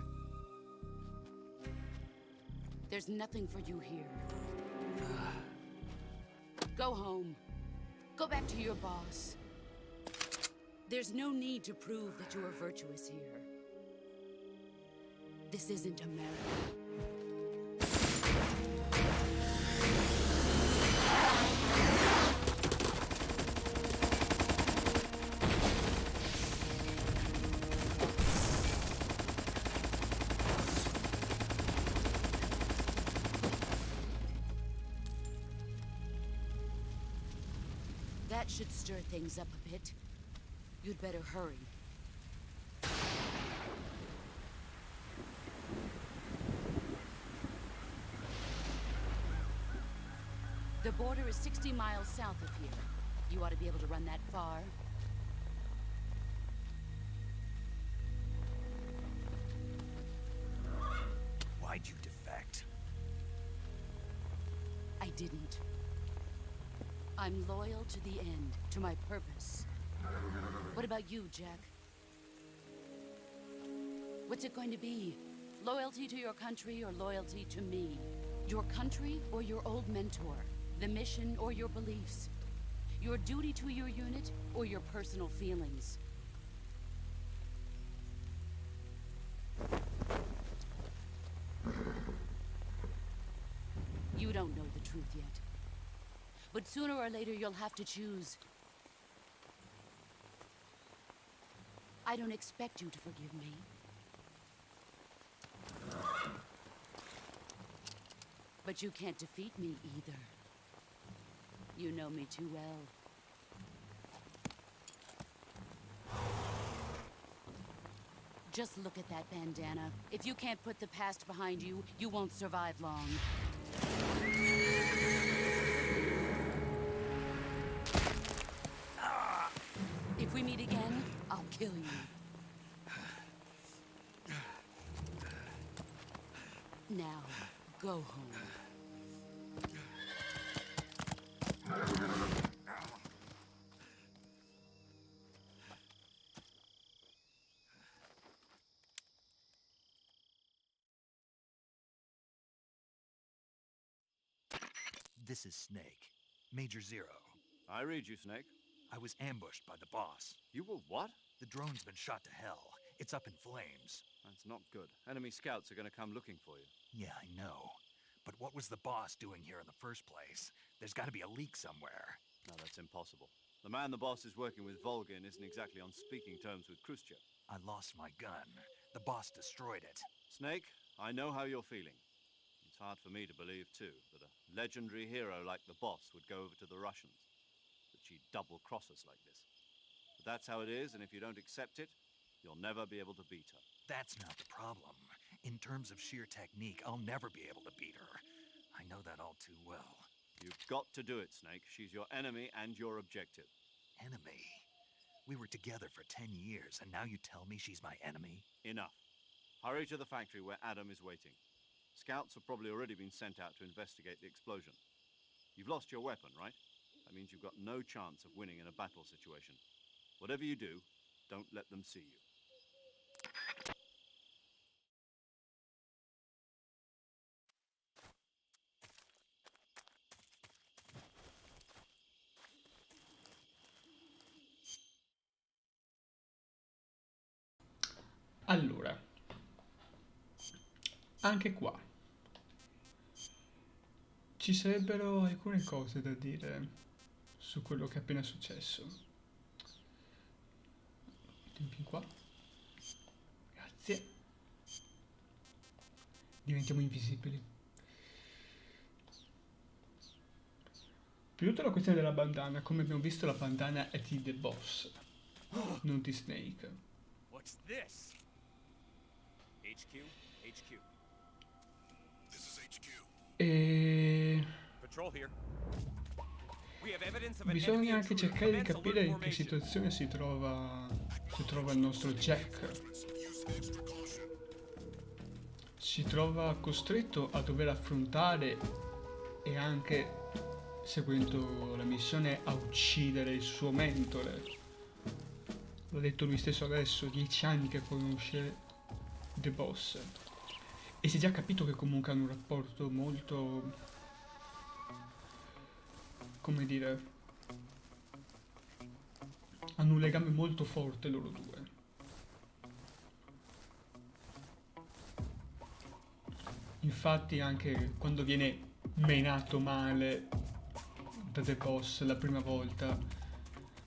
There's nothing for you here. Go home. Go back to your boss. There's no need to prove that you are virtuous here. This isn't America. That should stir things up a bit. You'd better hurry. The border is 60 miles south of here. You ought to be able to run that far. Why'd you defect? I didn't. I'm loyal to the end, to my purpose. What about you, Jack? What's it going to be? Loyalty to your country or loyalty to me? Your country or your old mentor? The mission or your beliefs? Your duty to your unit or your personal feelings? You don't know the truth yet. But sooner or later you'll have to choose. I don't expect you to forgive me. But you can't defeat me either. You know me too well. Just look at that bandana. If you can't put the past behind you, you won't survive long. If we meet again, I'll kill you. Now, go home. This is Snake. Major Zero. I read you, Snake. I was ambushed by the boss. You were what? The drone's been shot to hell. It's up in flames. That's not good. Enemy scouts are going to come looking for you. Yeah, I know. But what was the boss doing here in the first place? There's got to be a leak somewhere. No, that's impossible. The man the boss is working with, Volgin, isn't exactly on speaking terms with Khrushchev. I lost my gun. The boss destroyed it. Snake, I know how you're feeling. It's hard for me to believe, too, that a legendary hero like the boss would go over to the Russians. That she'd double-cross us like this. But that's how it is, and if you don't accept it, you'll never be able to beat her. That's not the problem. In terms of sheer technique, I'll never be able to beat her. I know that all too well. You've got to do it, Snake. She's your enemy and your objective. Enemy? We were together for 10 years, and now you tell me she's my enemy? Enough. Hurry to the factory where Adam is waiting. Scouts have probably already been sent out to investigate the explosion. You've lost your weapon, right? That means you've got no chance of winning in a battle situation. Whatever you do, don't let them see you. Allora, anche qua ci sarebbero alcune cose da dire su quello che è appena successo. Tempi qua. Grazie. Diventiamo invisibili. Più che tutto la questione della bandana, come abbiamo visto la bandana è di The Boss, non di Snake. What's this? HQ? HQ. This is HQ. E Patrol here. We have evidence of an enemy bisogna anche intruder. cercare di Commence capire alert in che formation. situazione si trova il nostro Jack. Use extra caution. Si trova costretto a dover affrontare e anche, seguendo la missione, a uccidere il suo mentore. L'ha detto lui stesso adesso, 10 anni che conosce The Boss. E si è già capito che comunque hanno un rapporto molto, come dire, hanno un legame molto forte loro due. Infatti anche quando viene menato male da The Boss la prima volta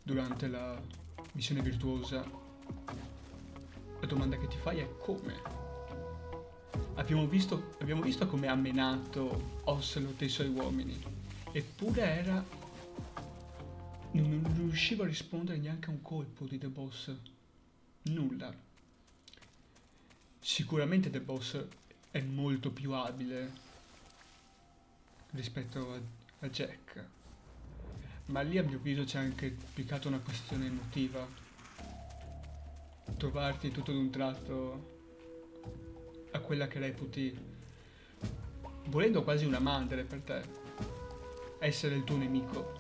durante la missione virtuosa, la domanda che ti fai è come? Abbiamo visto come ha menato Ocelot e i suoi uomini, eppure non riusciva a rispondere neanche a un colpo di The Boss. Nulla. Sicuramente The Boss è molto più abile rispetto a Jack, ma lì a mio avviso c'è anche più che altro una questione emotiva. Trovarti tutto d'un tratto a quella che reputi, volendo quasi una madre per te, essere il tuo nemico,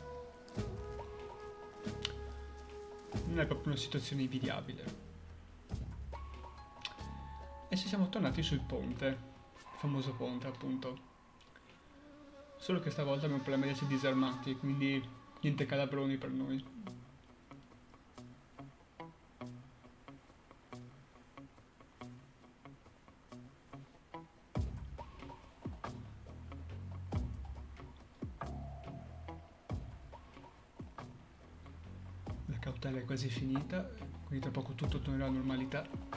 non è proprio una situazione invidiabile. E ci siamo tornati sul ponte, il famoso ponte appunto. Solo che stavolta abbiamo problema di essere disarmati, quindi niente calabroni per noi. La cautela è quasi finita, quindi tra poco tutto tornerà alla normalità.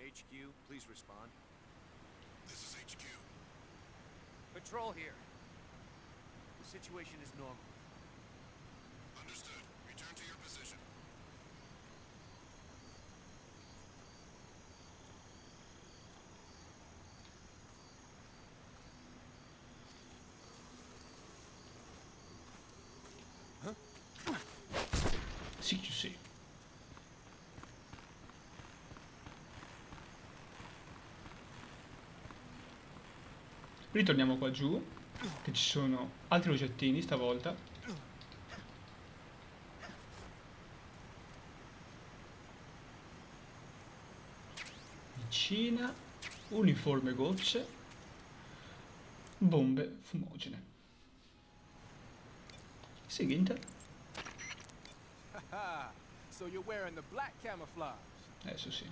HQ, please respond. This is HQ. Patrol here. The situation is normal. Understood. Return to your position. Sì, sì. Ritorniamo qua giù, che ci sono altri oggettini stavolta. Vicina, uniforme gocce, bombe fumogene. Seguente. Haha, so you're wearing the black camouflage. Adesso sì.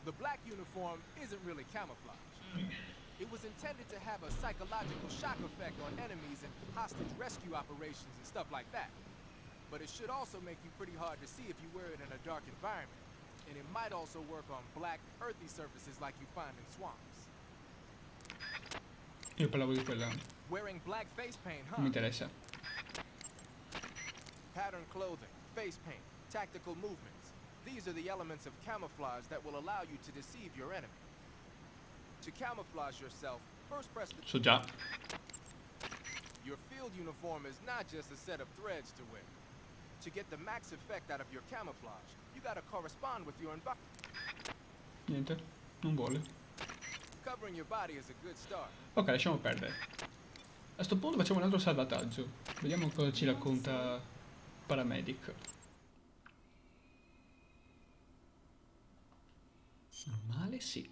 The black uniform isn't really camouflage. It was intended to have a psychological shock effect on enemies in hostage rescue operations and stuff like that. But it should also make you pretty hard to see if you wear it in a dark environment. And it might also work on black, earthy surfaces like you find in swamps. Io parlavo di quella, non Wearing black face paint, huh? mi interessa. Pattern clothing, face paint, tactical movements. These are the elements of camouflage that will allow you to deceive your enemy. To camouflage yourself, first press the... So già. Your field uniform is not just a set of threads to wear. To get the max effect out of your camouflage, you gotta correspond with your environment. Niente, non vuole. Covering your body is a good start. Ok, lasciamo perdere. A sto punto facciamo un altro salvataggio. Vediamo cosa ci racconta Paramedic. Normale, sì.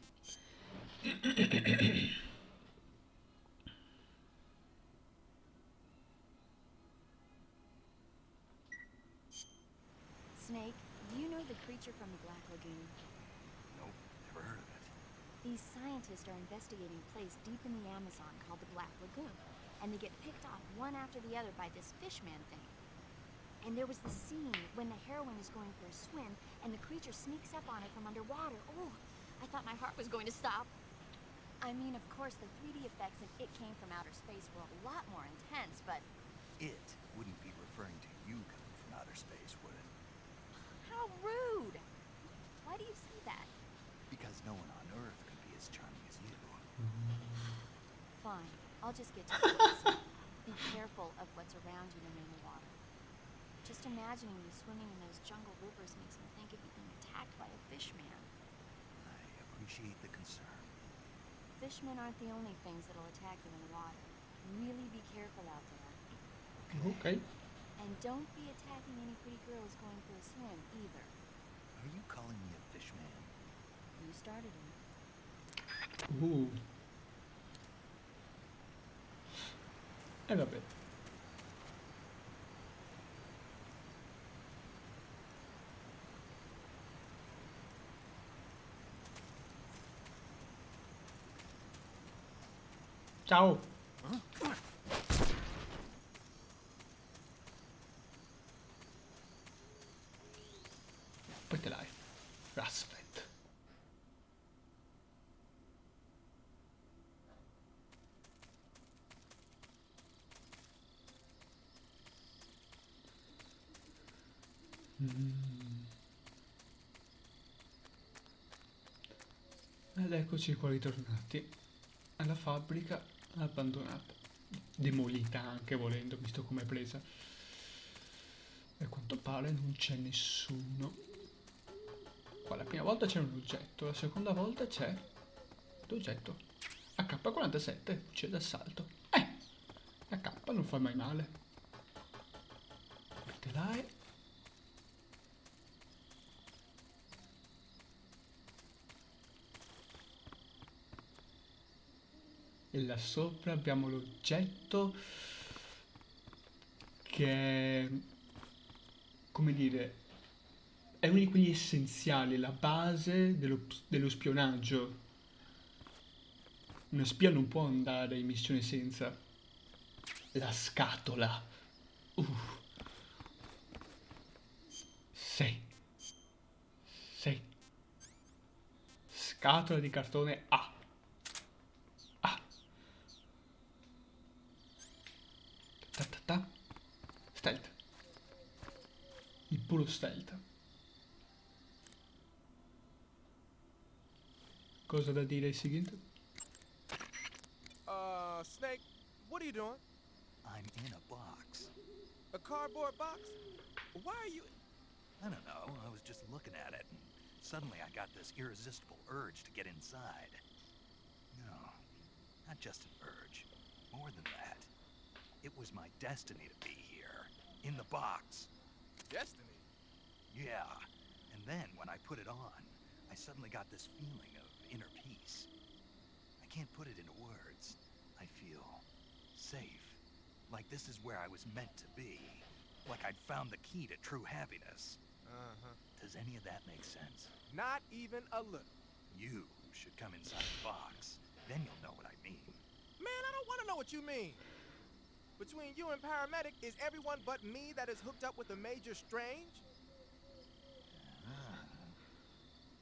Snake, do you know the creature from the Black Lagoon? Nope, never heard of it. These scientists are investigating a place deep in the Amazon called the Black Lagoon, and they get picked off one after the other by this fishman thing. And there was the scene when the heroine is going for a swim, and the creature sneaks up on her from underwater. Oh, I thought my heart was going to stop. I mean, of course, the 3D effects in It Came from Outer Space were a lot more intense, but... It wouldn't be referring to you coming from outer space, would it? How rude! Why do you say that? Because no one on Earth could be as charming as you. Fine, I'll just get to it. Be careful of what's around you when you're in the water. Just imagining you swimming in those jungle rivers makes me think of you being attacked by a fishman. I appreciate the concern. Fishmen aren't the only things that'll attack you in the water. Really be careful out there. Ok. And don't be attacking any pretty girls going for a swim, either. Are you calling me a fishman? You started it. E vabbè. Ciao. Poi te l'hai. Aspetta. Ed eccoci qua ritornati alla fabbrica abbandonata, demolita anche volendo, visto com'è presa. E a quanto pare non c'è nessuno. Qua la prima volta c'è un oggetto, la seconda volta c'è l'oggetto. AK-47, c'è d'assalto. AK non fa mai male. Te l'hai. E là sopra abbiamo l'oggetto che è, come dire, è uno di quegli essenziali, la base dello spionaggio. Uno spia non può andare in missione senza la scatola. Sì. Sì. Scatola di cartone A. Ta. Stealth. Il puro stealth. Cosa da dire ai seguenti? Snake, what are you doing? I'm in a box. A cardboard box? Why are you... I don't know, I was just looking at it, and suddenly I got this irresistible urge to get inside. No, not just an urge. More than that. It was my destiny to be here, in the box. Destiny? Yeah, and then when I put it on, I suddenly got this feeling of inner peace. I can't put it into words. I feel safe, like this is where I was meant to be, like I'd found the key to true happiness. Does any of that make sense? Not even a little. You should come inside the box, then you'll know what I mean. Man, I don't want to know what you mean. Between you and Paramedic, is everyone but me that is hooked up with a Major Strange?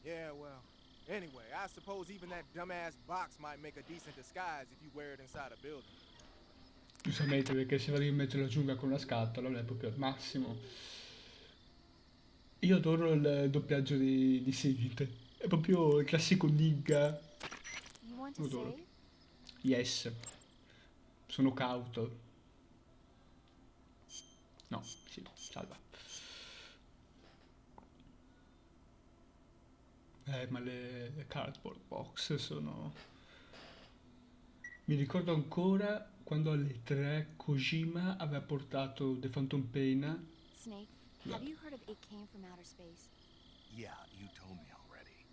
Yeah, well, anyway, I suppose even that dumbass box might make a decent disguise if you wear it inside a building. Giustamente, perché se vado in mezzo alla giungla con una scatola non è proprio al massimo. Io adoro il doppiaggio di Sigint. È proprio il classico nigga. Lo adoro. Yes. Sono cauto. No, sì, salva. Ma le cardboard box sono... Mi ricordo ancora quando alle 3 Kojima aveva portato The Phantom Pain. Snake, have you heard of It Came from Outer Space? Yeah, you told me already.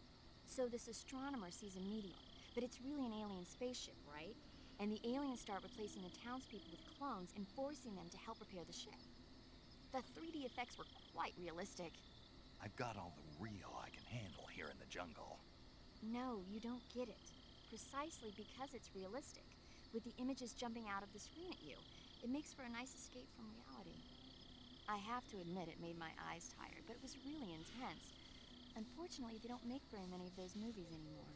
So this astronomer sees a meteor, but it's really an alien spaceship, right? And the aliens start replacing the townspeople with clones and forcing them to help repair the ship. The 3D effects were quite realistic. I've got all the real I can handle here in the jungle. No, you don't get it. Precisely because it's realistic, with the images jumping out of the screen at you, it makes for a nice escape from reality. I have to admit it made my eyes tired, but it was really intense. Unfortunately, they don't make very many of those movies anymore.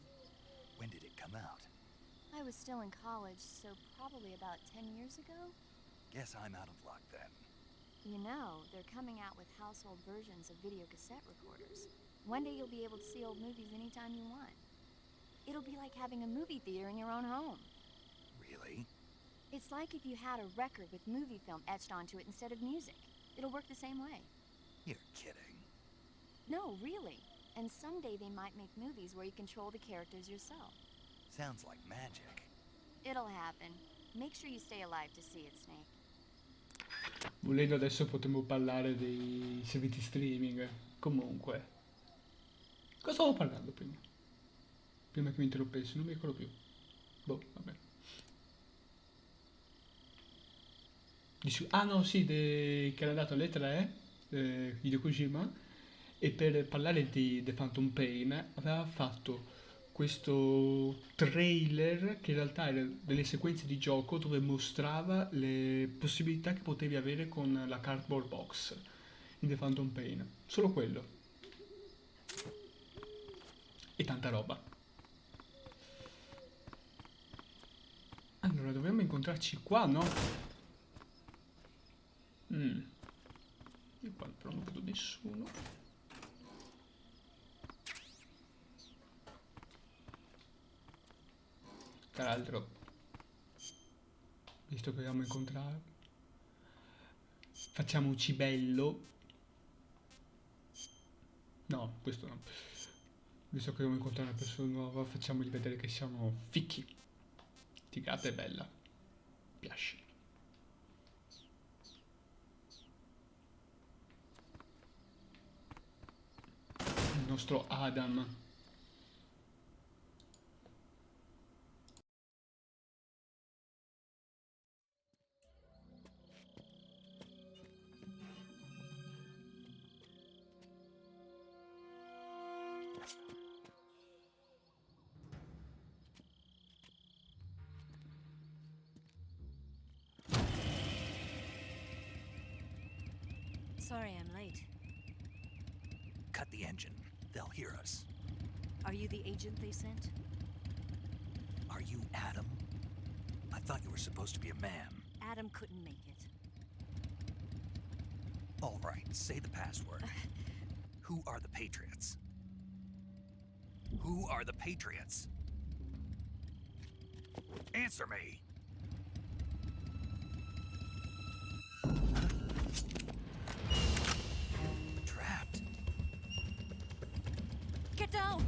When did it come out? I was still in college, so probably about 10 years ago? Guess I'm out of luck then. You know, they're coming out with household versions of video cassette recorders. One day you'll be able to see old movies anytime you want. It'll be like having a movie theater in your own home. Really? It's like if you had a record with movie film etched onto it instead of music. It'll work the same way. You're kidding. No, really. And someday they might make movies where you control the characters yourself. Sounds like magic. It'll happen. Make sure you stay alive to see it, Snake. Volendo adesso potremmo parlare dei servizi streaming. Comunque, Cosa stavo parlando prima? Prima che mi interrompessi, non mi ricordo più. Boh, vabbè. Ah no, sì, che era andato alle 3, Hideo Kojima, e per parlare di The Phantom Pain aveva fatto questo trailer che in realtà era delle sequenze di gioco dove mostrava le possibilità che potevi avere con la cardboard box in The Phantom Pain. Solo quello. E tanta roba. Allora, dovremmo incontrarci qua, no? Io qua però non vedo nessuno. Tra l'altro, visto che dobbiamo incontrare, facciamoci bello. No, questo no. Visto che dobbiamo incontrare una persona nuova, facciamogli vedere che siamo ficchi. Tigata e bella. Piace. Il nostro Adam. Sorry I'm late. Cut the engine. They'll hear us. Are you the agent they sent? Are you Adam? I thought you were supposed to be a man. Adam couldn't make it. All right, say the password. Who are the Patriots? Who are the Patriots? Answer me! Trapped. Get down!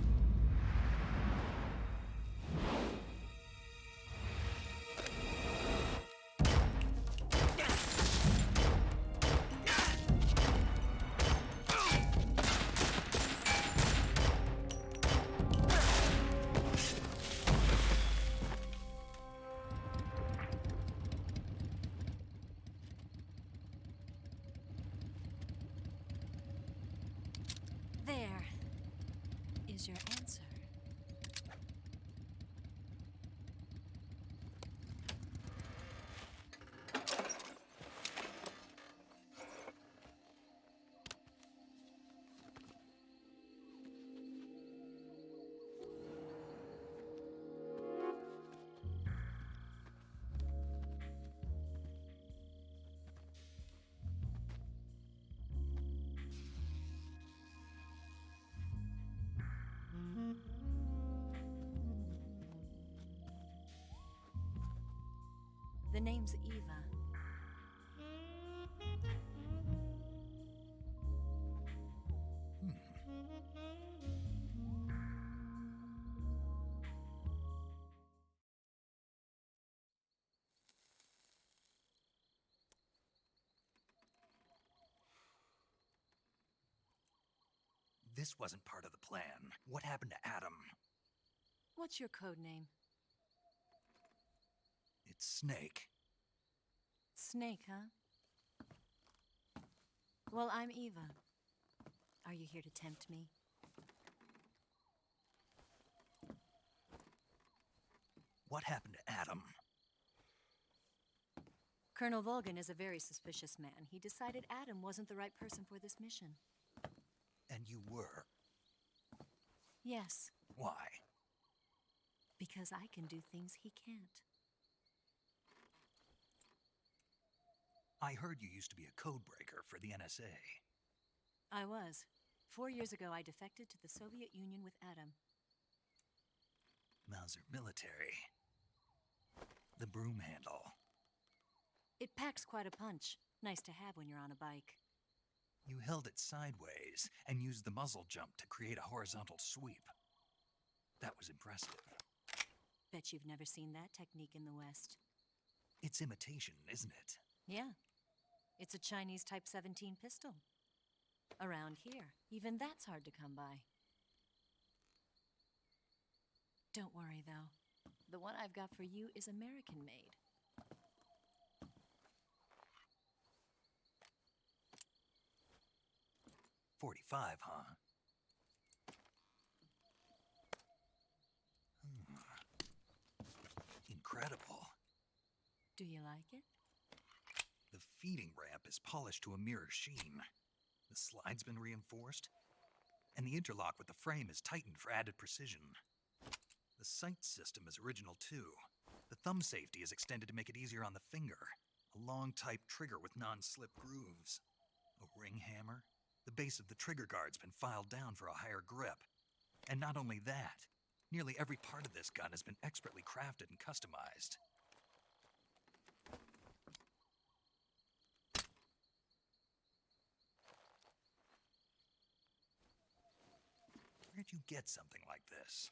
There is your answer. The name's Eva. This wasn't part of the plan. What happened to Adam? What's your code name? It's Snake. Snake, huh? Well, I'm Eva. Are you here to tempt me? What happened to Adam? Colonel Volgan is a very suspicious man. He decided Adam wasn't the right person for this mission. And you were. Yes, Why? because I can do things he can't. I heard you used to be a codebreaker for the NSA. I was. 4 years ago, I defected to the Soviet Union with Adam. Mauser military. The broom handle. It packs quite a punch. Nice to have when you're on a bike. You held it sideways and used the muzzle jump to create a horizontal sweep. That was impressive. Bet you've never seen that technique in the West. It's imitation, isn't it? Yeah. It's a Chinese Type 17 pistol. Around here, even that's hard to come by. Don't worry, though. The one I've got for you is American-made. 45, huh? Incredible. Do you like it? The feeding ramp is polished to a mirror sheen. The slide's been reinforced, and the interlock with the frame is tightened for added precision. The sight system is original too. The thumb safety is extended to make it easier on the finger. A long type trigger with non-slip grooves. A ring hammer. The base of the trigger guard's been filed down for a higher grip. And not only that, nearly every part of this gun has been expertly crafted and customized. Where'd you get something like this?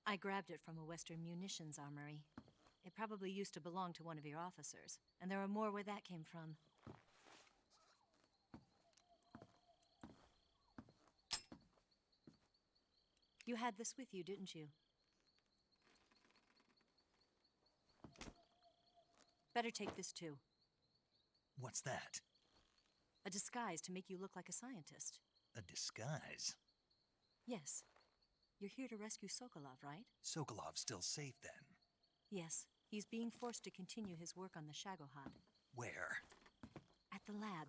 I grabbed it from a Western munitions armory. It probably used to belong to one of your officers, and there are more where that came from. You had this with you, didn't you? Better take this too. What's that? A disguise to make you look like a scientist. A disguise? Yes. You're here to rescue Sokolov, right? Sokolov's still safe then? Yes. He's being forced to continue his work on the Shagohod. Where? At the lab.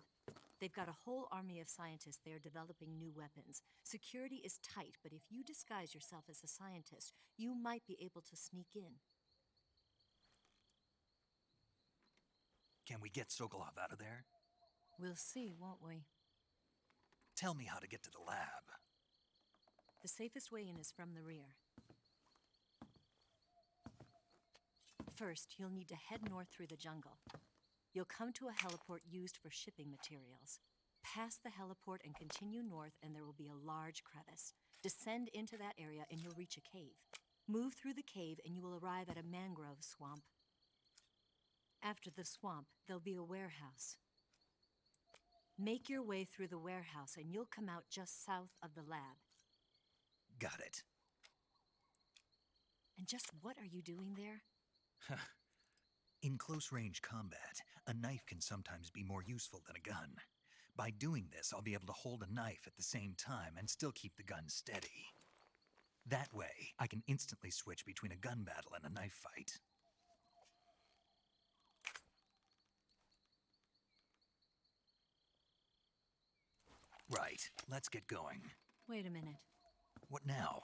They've got a whole army of scientists there developing new weapons. Security is tight, but if you disguise yourself as a scientist, you might be able to sneak in. Can we get Sokolov out of there? We'll see, won't we? Tell me how to get to the lab. The safest way in is from the rear. First, you'll need to head north through the jungle. You'll come to a heliport used for shipping materials. Pass the heliport and continue north, and there will be a large crevice. Descend into that area and you'll reach a cave. Move through the cave and you will arrive at a mangrove swamp. After the swamp, there'll be a warehouse. Make your way through the warehouse and you'll come out just south of the lab. Got it. And just what are you doing there? In close-range combat, a knife can sometimes be more useful than a gun. By doing this, I'll be able to hold a knife at the same time and still keep the gun steady. That way, I can instantly switch between a gun battle and a knife fight. Right, let's get going. Wait a minute. What now?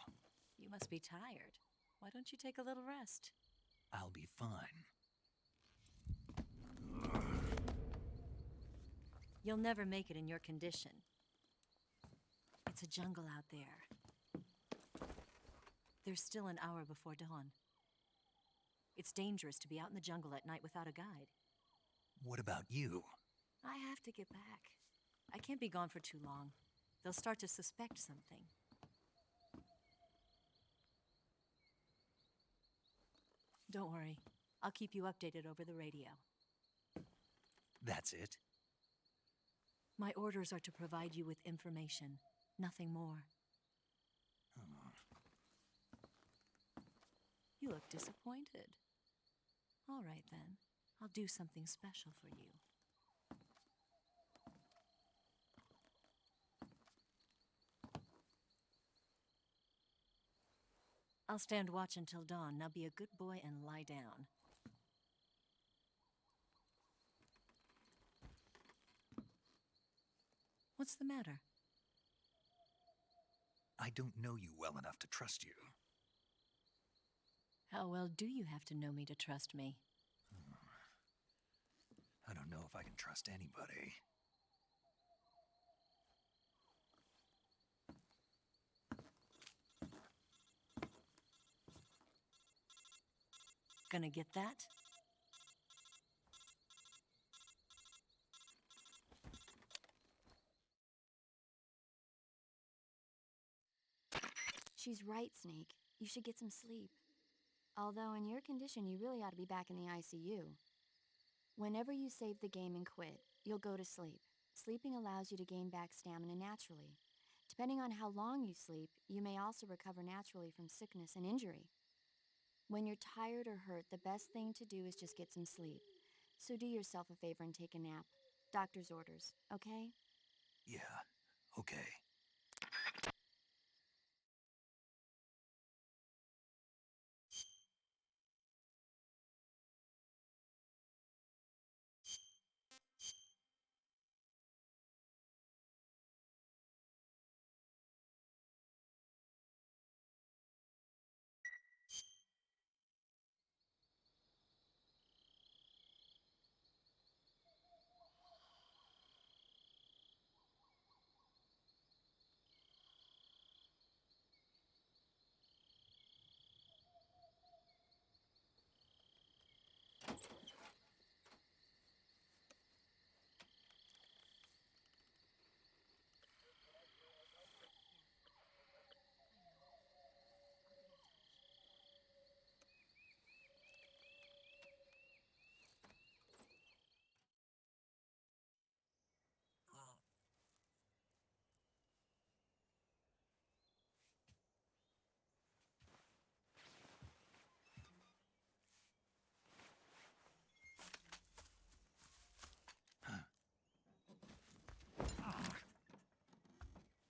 You must be tired. Why don't you take a little rest? I'll be fine. You'll never make it in your condition. It's a jungle out there. There's still an hour before dawn. It's dangerous to be out in the jungle at night without a guide. What about you? I have to get back. I can't be gone for too long. They'll start to suspect something. Don't worry. I'll keep you updated over the radio. That's it? My orders are to provide you with information, nothing more. You look disappointed. All right, then. I'll do something special for you. I'll stand watch until dawn. Now be a good boy and lie down. What's the matter? I don't know you well enough to trust you. How well do you have to know me to trust me? I don't know if I can trust anybody. Gonna get that? She's right, Snake. You should get some sleep. Although in your condition, you really ought to be back in the ICU. Whenever you save the game and quit, you'll go to sleep. Sleeping allows you to gain back stamina naturally. Depending on how long you sleep, you may also recover naturally from sickness and injury. When you're tired or hurt, the best thing to do is just get some sleep. So do yourself a favor and take a nap. Doctor's orders, okay? Yeah, okay.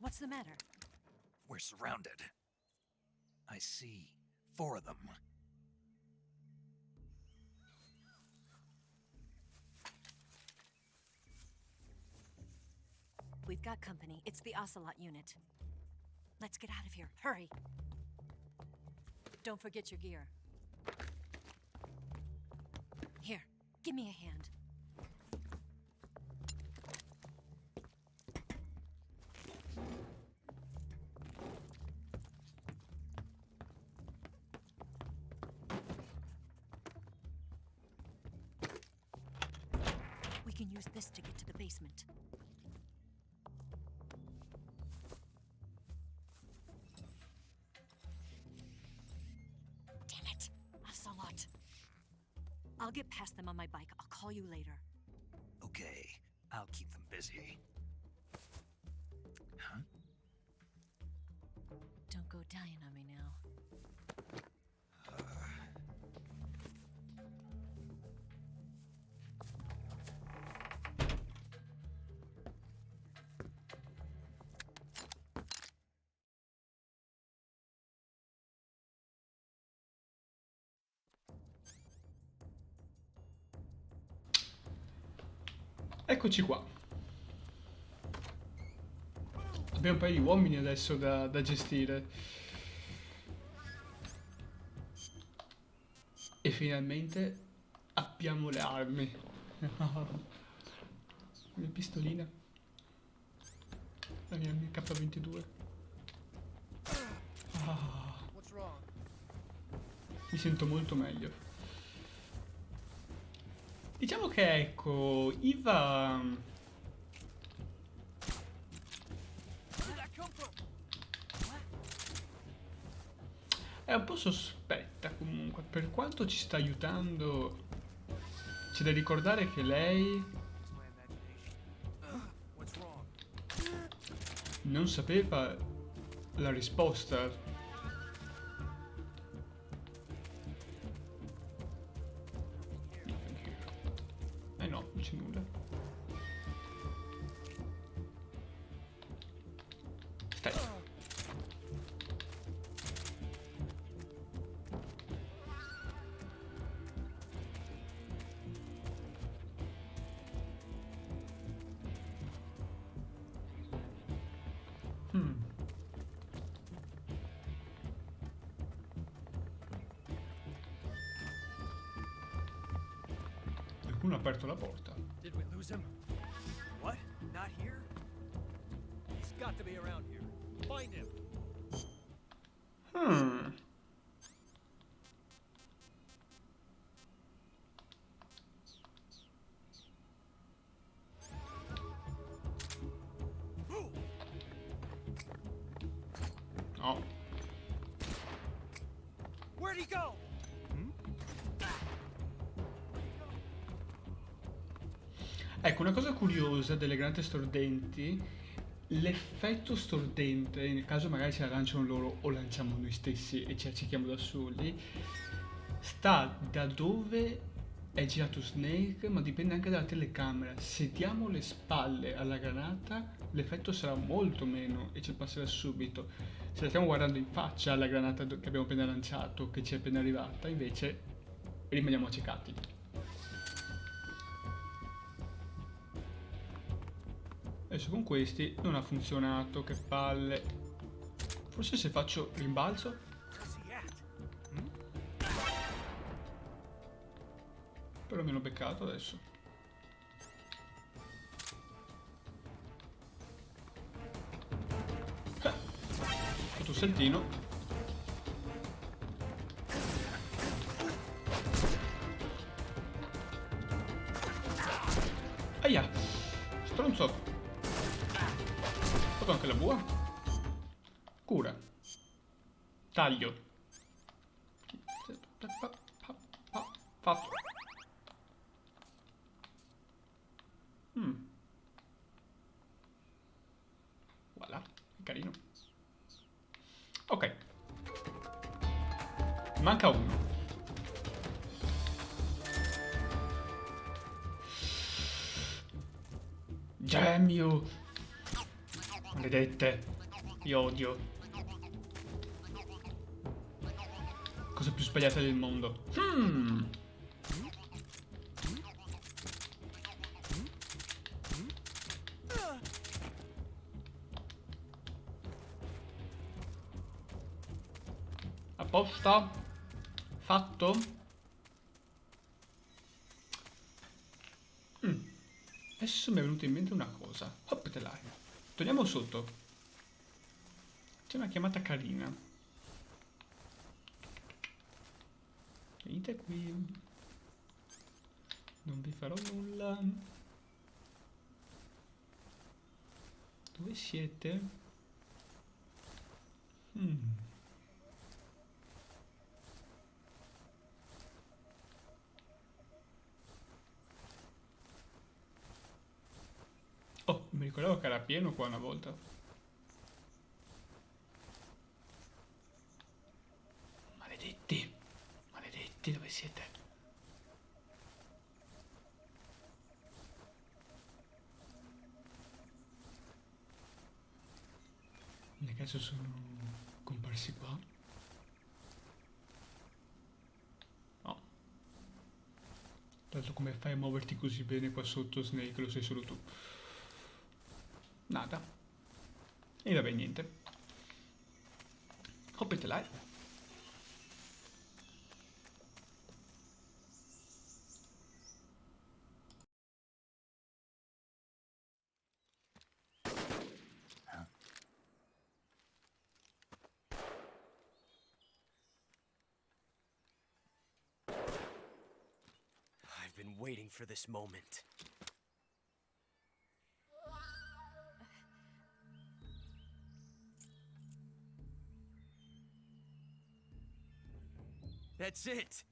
What's the matter? We're surrounded. I see 4 of them. We've got company. It's the Ocelot unit. Let's get out of here. Hurry! Don't forget your gear. Here, give me a hand. We can use this to get to the basement. Damn it! Ocelot. I'll get past them on my bike. I'll call you later. Okay, I'll keep them busy. Huh? Don't go dying on me now. Eccoci qua. Abbiamo un paio di uomini adesso da gestire. E finalmente abbiamo le armi. La mia pistolina. La mia K22. What's wrong? Mi sento molto meglio. Diciamo che ecco, Iva è un po' sospetta comunque, per quanto ci sta aiutando, c'è da ricordare che lei What's wrong? non sapeva la risposta. No, non c'è nulla. Stai. Qualcuno ha aperto la porta. Did we lose him? What? Not here? He's got to be around here. Find him. No. Where'd he go? Ecco, una cosa curiosa delle granate stordenti, l'effetto stordente, nel caso magari ce la lanciano loro o lanciamo noi stessi e ci accechiamo da soli, sta da dove è girato Snake, ma dipende anche dalla telecamera. Se diamo le spalle alla granata, l'effetto sarà molto meno e ci passerà subito. Se la stiamo guardando in faccia alla granata che abbiamo appena lanciato, che ci è appena arrivata, invece rimaniamo accecati. Adesso con questi non ha funzionato, che palle. Forse se faccio rimbalzo? Però mi hanno beccato adesso. Ho fatto un saltino. Aia! Stronzo! Ho fatto anche la bua. Cura. Taglio. Fatto. Voilà, è carino. Ok. Manca uno. Gemio. Maledette. Io odio. Cosa più sbagliata del mondo. Apposta. Fatto. Adesso mi è venuta in mente una cosa. Hoppatelai. Torniamo sotto. C'è una chiamata carina. Venite qui. Non vi farò nulla. Dove siete? Oh, mi ricordavo che era pieno qua una volta. Maledetti. Maledetti, dove siete? Nel caso sono comparsi qua. No. Tanto come fai a muoverti così bene qua sotto, Snake? Lo sai solo tu. Nada. E vabbè, niente. Hoppatelai. I've been waiting for this moment. That's it.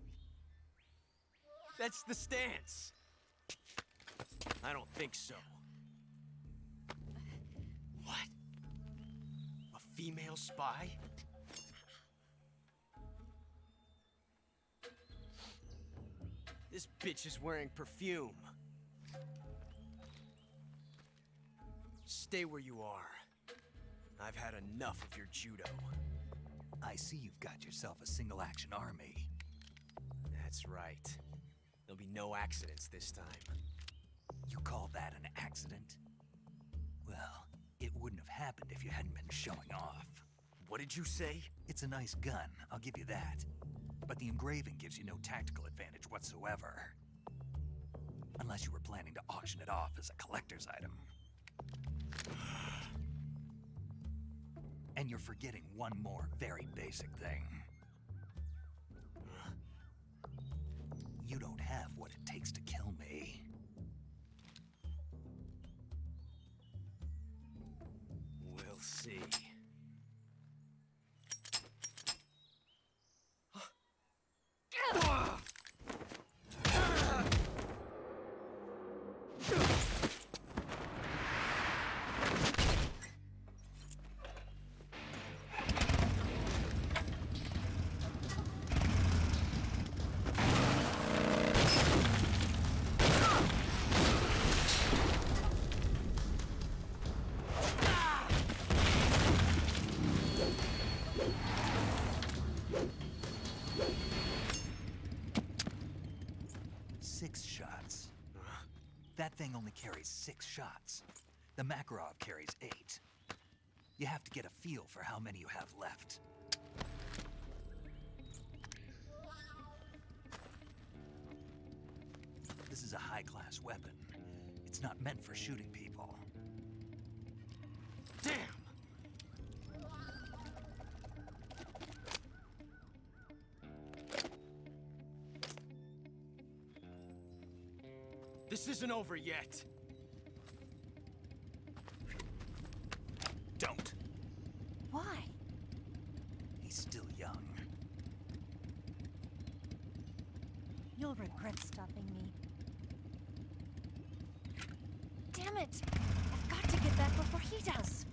That's the stance. I don't think so. What? A female spy? This bitch is wearing perfume. Stay where you are. I've had enough of your judo. I see you've got yourself a single-action army. That's right. There'll be no accidents this time. You call that an accident? Well, it wouldn't have happened if you hadn't been showing off. What did you say? It's a nice gun, I'll give you that. But the engraving gives you no tactical advantage whatsoever. Unless you were planning to auction it off as a collector's item. And you're forgetting one more very basic thing. You don't have what it takes to kill me. We'll see. 6 shots. That thing only carries 6 shots. The Makarov carries 8. You have to get a feel for how many you have left. This is a high-class weapon. It's not meant for shooting people. Damn! This isn't over yet. Don't. Why? He's still young. You'll regret stopping me. Damn it! I've got to get back before he does.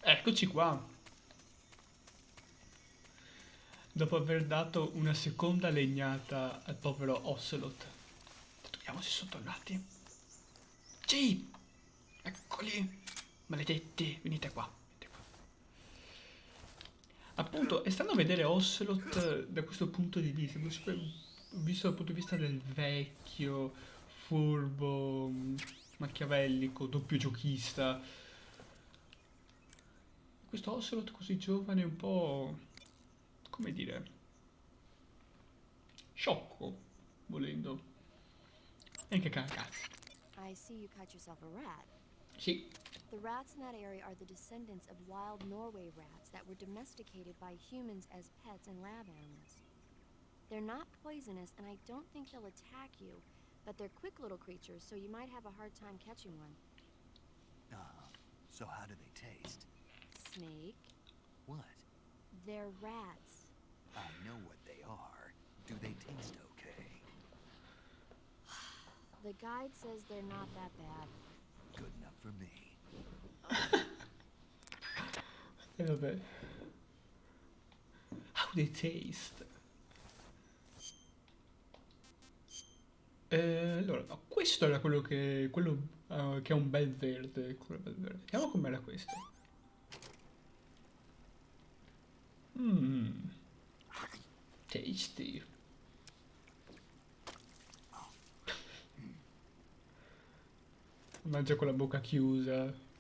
Eccoci qua. Dopo aver dato una seconda legnata al povero Ocelot. Vediamo se sono tornati. Sì! Eccoli! Maledetti, venite qua. Venite qua. Appunto, è strano vedere Ocelot da questo punto di vista. Visto dal punto di vista del vecchio, furbo, machiavellico, doppio giochista. Questo Ocelot così giovane è un po', come dire, sciocco, volendo. E anche cazzo. I see you caught yourself a rat. Sì. The rats in that area are the descendants of wild Norway rats that were domesticated by humans as pets and lab animals. They're not poisonous, and I don't think they'll attack you, but they're quick little creatures, so you might have a hard time catching one. So how do they taste? Snake, What? they're rats. I know what they are. Do they taste okay? The guide says they're not that bad. Good enough for me. E vabbè. How they taste? Allora, no, questo era quello che è un bel verde. Quello bel verde. Vediamo com'era questo. Tasty. Mangia con la bocca chiusa.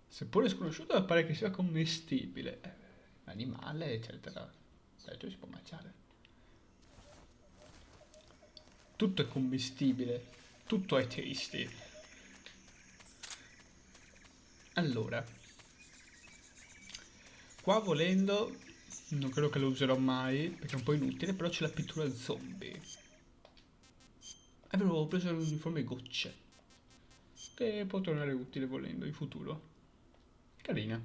Seppure sconosciuto, pare che sia commestibile. Animale, eccetera. Perciò si può mangiare. Tutto è commestibile. Tutto è tasty. Allora. Qua volendo, non credo che lo userò mai, perché è un po' inutile, però c'è la pittura zombie. Avevo preso l'uniforme gocce. Che può tornare utile volendo in futuro. Carina.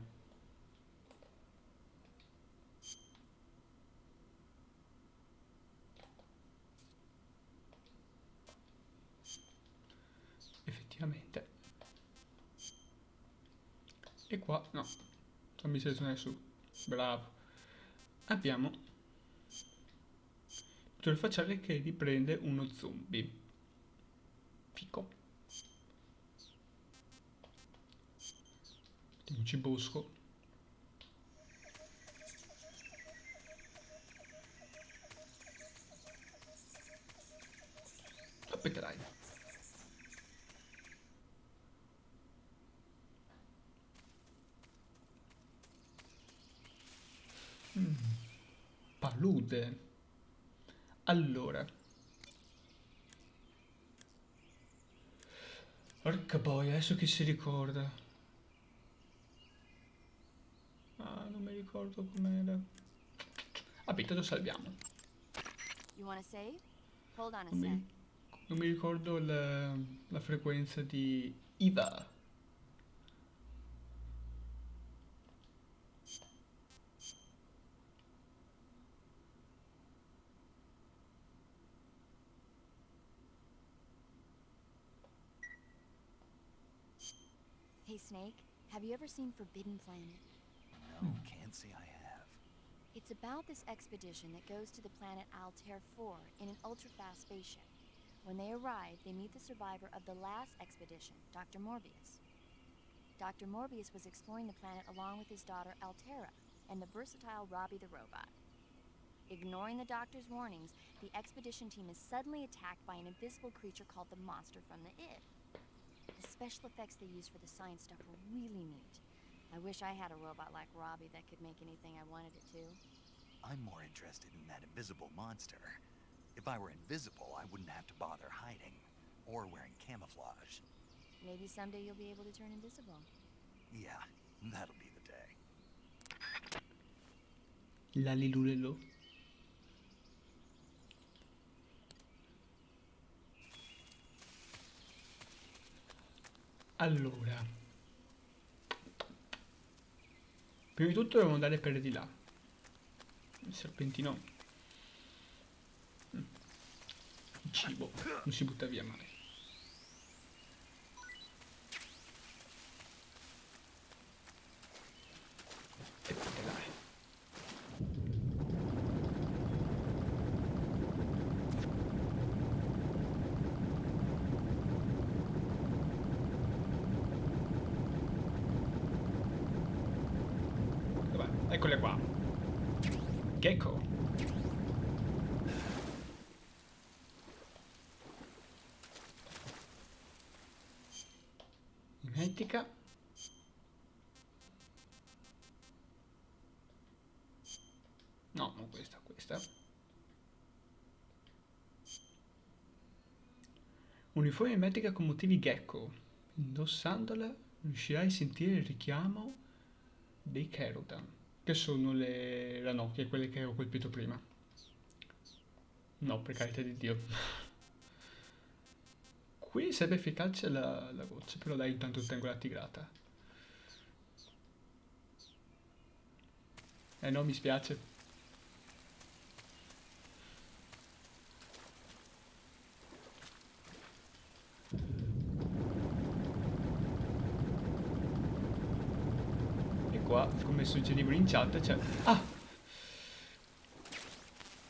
Effettivamente. E qua no. Fammi selezionare su. Bravo. Abbiamo il facciale che riprende uno zombie. Fico. Un cibosco. Aspetta dai. Palude. Allora. Porca boia, adesso chi si ricorda? Ah, non mi ricordo com'era. Vabbè, lo salviamo. You want to save? Hold on a Non sec. non mi ricordo la frequenza di IVA. Hey, Snake, have you ever seen Forbidden Planet? No, can't say I have. It's about this expedition that goes to the planet Altair 4 in an ultra-fast spaceship. When they arrive, they meet the survivor of the last expedition, Dr. Morbius. Dr. Morbius was exploring the planet along with his daughter Altera and the versatile Robbie the robot. Ignoring the doctor's warnings, the expedition team is suddenly attacked by an invisible creature called the Monster from the Id. The special effects they use for the science stuff were really neat. I wish I had a robot like Robbie that could make anything I wanted it to. I'm more interested in that invisible monster. If I were invisible, I wouldn't have to bother hiding or wearing camouflage. Maybe someday you'll be able to turn invisible. Yeah, that'll be the day. La Lilulelo. Allora, prima di tutto dobbiamo andare per di là. Il serpentino. Il cibo non si butta via mai. E poi dai. Dov'è? Eccole qua. Gecko. Mimetica. No, non questa, questa. Uniforme mimetica con motivi gecko. Indossandola riuscirai a sentire il richiamo dei Kerudan, che sono le ranocchie, quelle che ho colpito prima. No, per carità di Dio. Qui sarebbe efficace la goccia, però dai, intanto tengo la tigrata. No, mi spiace. E qua, come suggerivo in chat, c'è... Ah!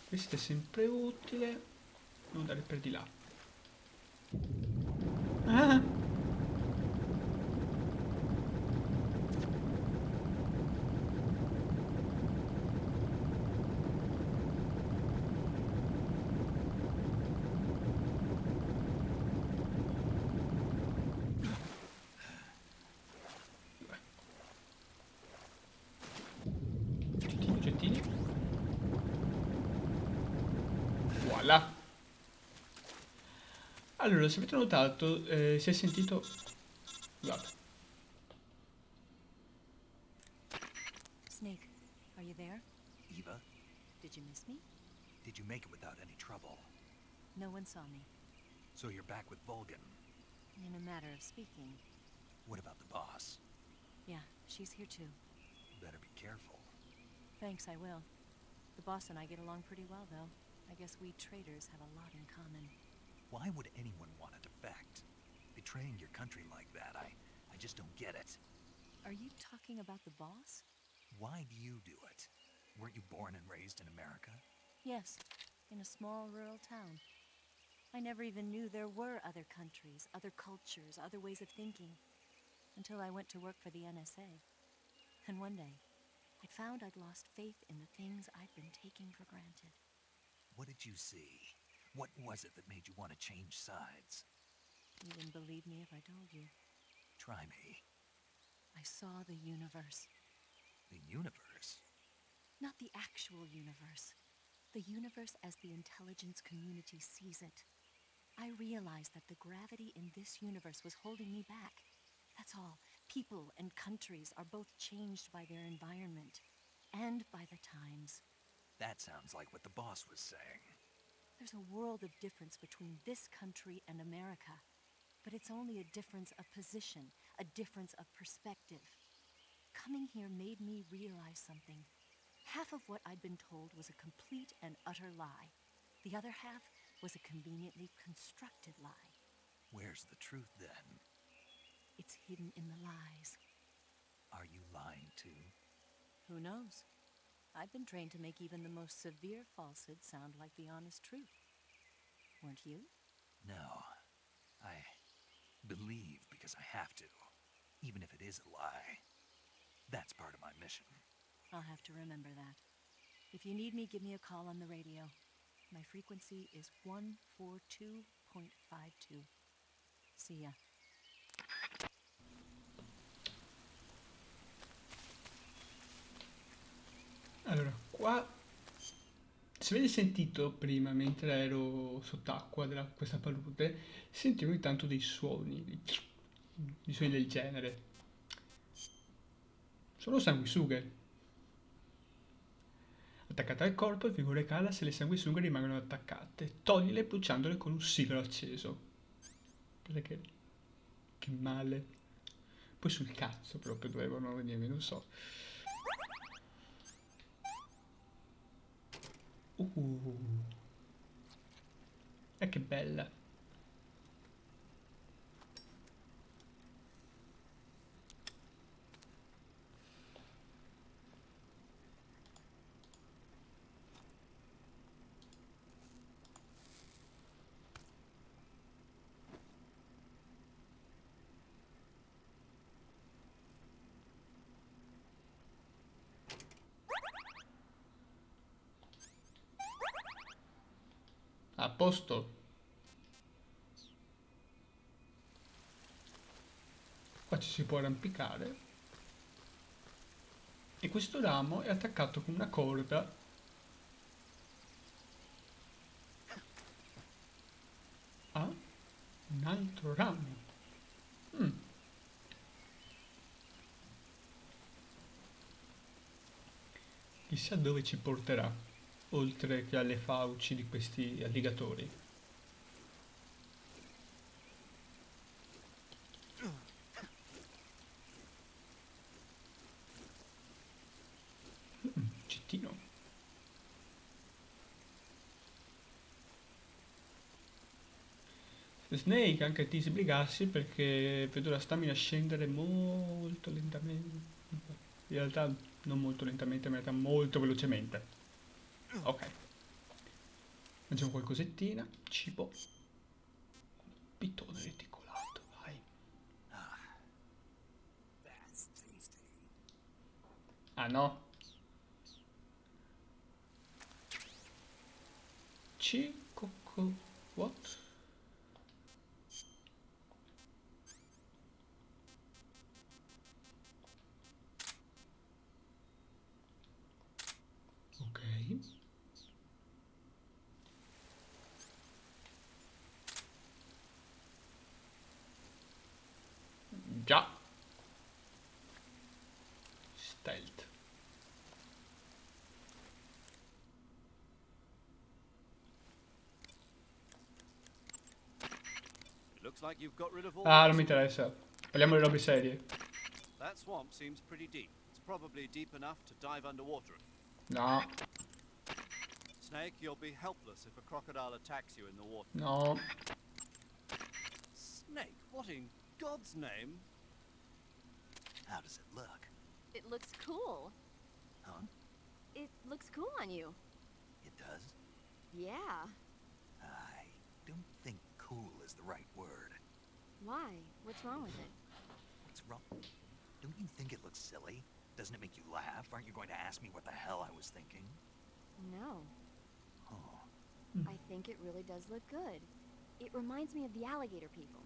Questo è sempre utile. Non andare per di là. Ah! Gettini, gettini. Voilà. Allora, se avete notato, si è sentito... Guarda. Snake, are you there? Eva, Did you miss me? did you make it without any trouble? No one saw me. So you're back with Vulcan. In a matter of speaking. What about the boss? Yeah, she's here too. Better be careful. Thanks, I will. The boss and I get along pretty well, though. I guess we traders have a lot in common. Why would anyone want to defect? Betraying your country like that, I just don't get it. Are you talking about the boss? Why do you do it? Weren't you born and raised in America? Yes, in a small rural town. I never even knew there were other countries, other cultures, other ways of thinking. Until I went to work for the NSA. And one day, I found I'd lost faith in the things I'd been taking for granted. What did you see? What was it that made you want to change sides? You wouldn't believe me if I told you. Try me. I saw the universe. The universe? Not the actual universe. The universe as the intelligence community sees it. I realized that the gravity in this universe was holding me back. That's all. People and countries are both changed by their environment and by the times. That sounds like what the boss was saying. There's a world of difference between this country and America. But it's only a difference of position, a difference of perspective. Coming here made me realize something. Half of what I'd been told was a complete and utter lie. The other half was a conveniently constructed lie. Where's the truth then? It's hidden in the lies. Are you lying too? Who knows? I've been trained to make even the most severe falsehood sound like the honest truth. Weren't you? No. I believe because I have to, even if it is a lie. That's part of my mission. I'll have to remember that. If you need me, give me a call on the radio. My frequency is 142.52. See ya. Allora, qua, se avete sentito prima, mentre ero sott'acqua della questa palude, sentivo intanto dei suoni del genere. Sono sanguisughe. Attaccate al corpo, il vigore cala se le sanguisughe rimangono attaccate. Toglile bruciandole con un sigaro acceso. Guarda che male. Poi sul cazzo proprio dovevano venirmi, non so. E che bella. A posto. Qua ci si può arrampicare. E questo ramo è attaccato con una corda a un altro ramo. Chissà dove ci porterà, oltre che alle fauci di questi alligatori. Cittino. Snake, anche ti sbrigassi perché vedo la stamina scendere molto lentamente. In realtà non molto lentamente, ma in realtà molto velocemente. Ok. Mangiamo qualcosettina. Cibo. Pitone reticolato, vai. That's tasty. Ah no. Coco. What? Ok. Già. Stealth. It looks like you've got rid of all Ah, the non mi mosquitoes. interessa. Parliamo di robe serie. That swamp seems pretty deep. It's probably deep enough to dive underwater. No. Snake, you'll be helpless if a crocodile attacks you in the water. No. Snake, what in God's name? How does it look? It looks cool. Huh? It looks cool on you. It does? Yeah. I don't think cool is the right word. Why? What's wrong with it? What's wrong? Don't you think it looks silly? Doesn't it make you laugh? Aren't you going to ask me what the hell I was thinking? No. Oh. I think it really does look good. It reminds me of the alligator people.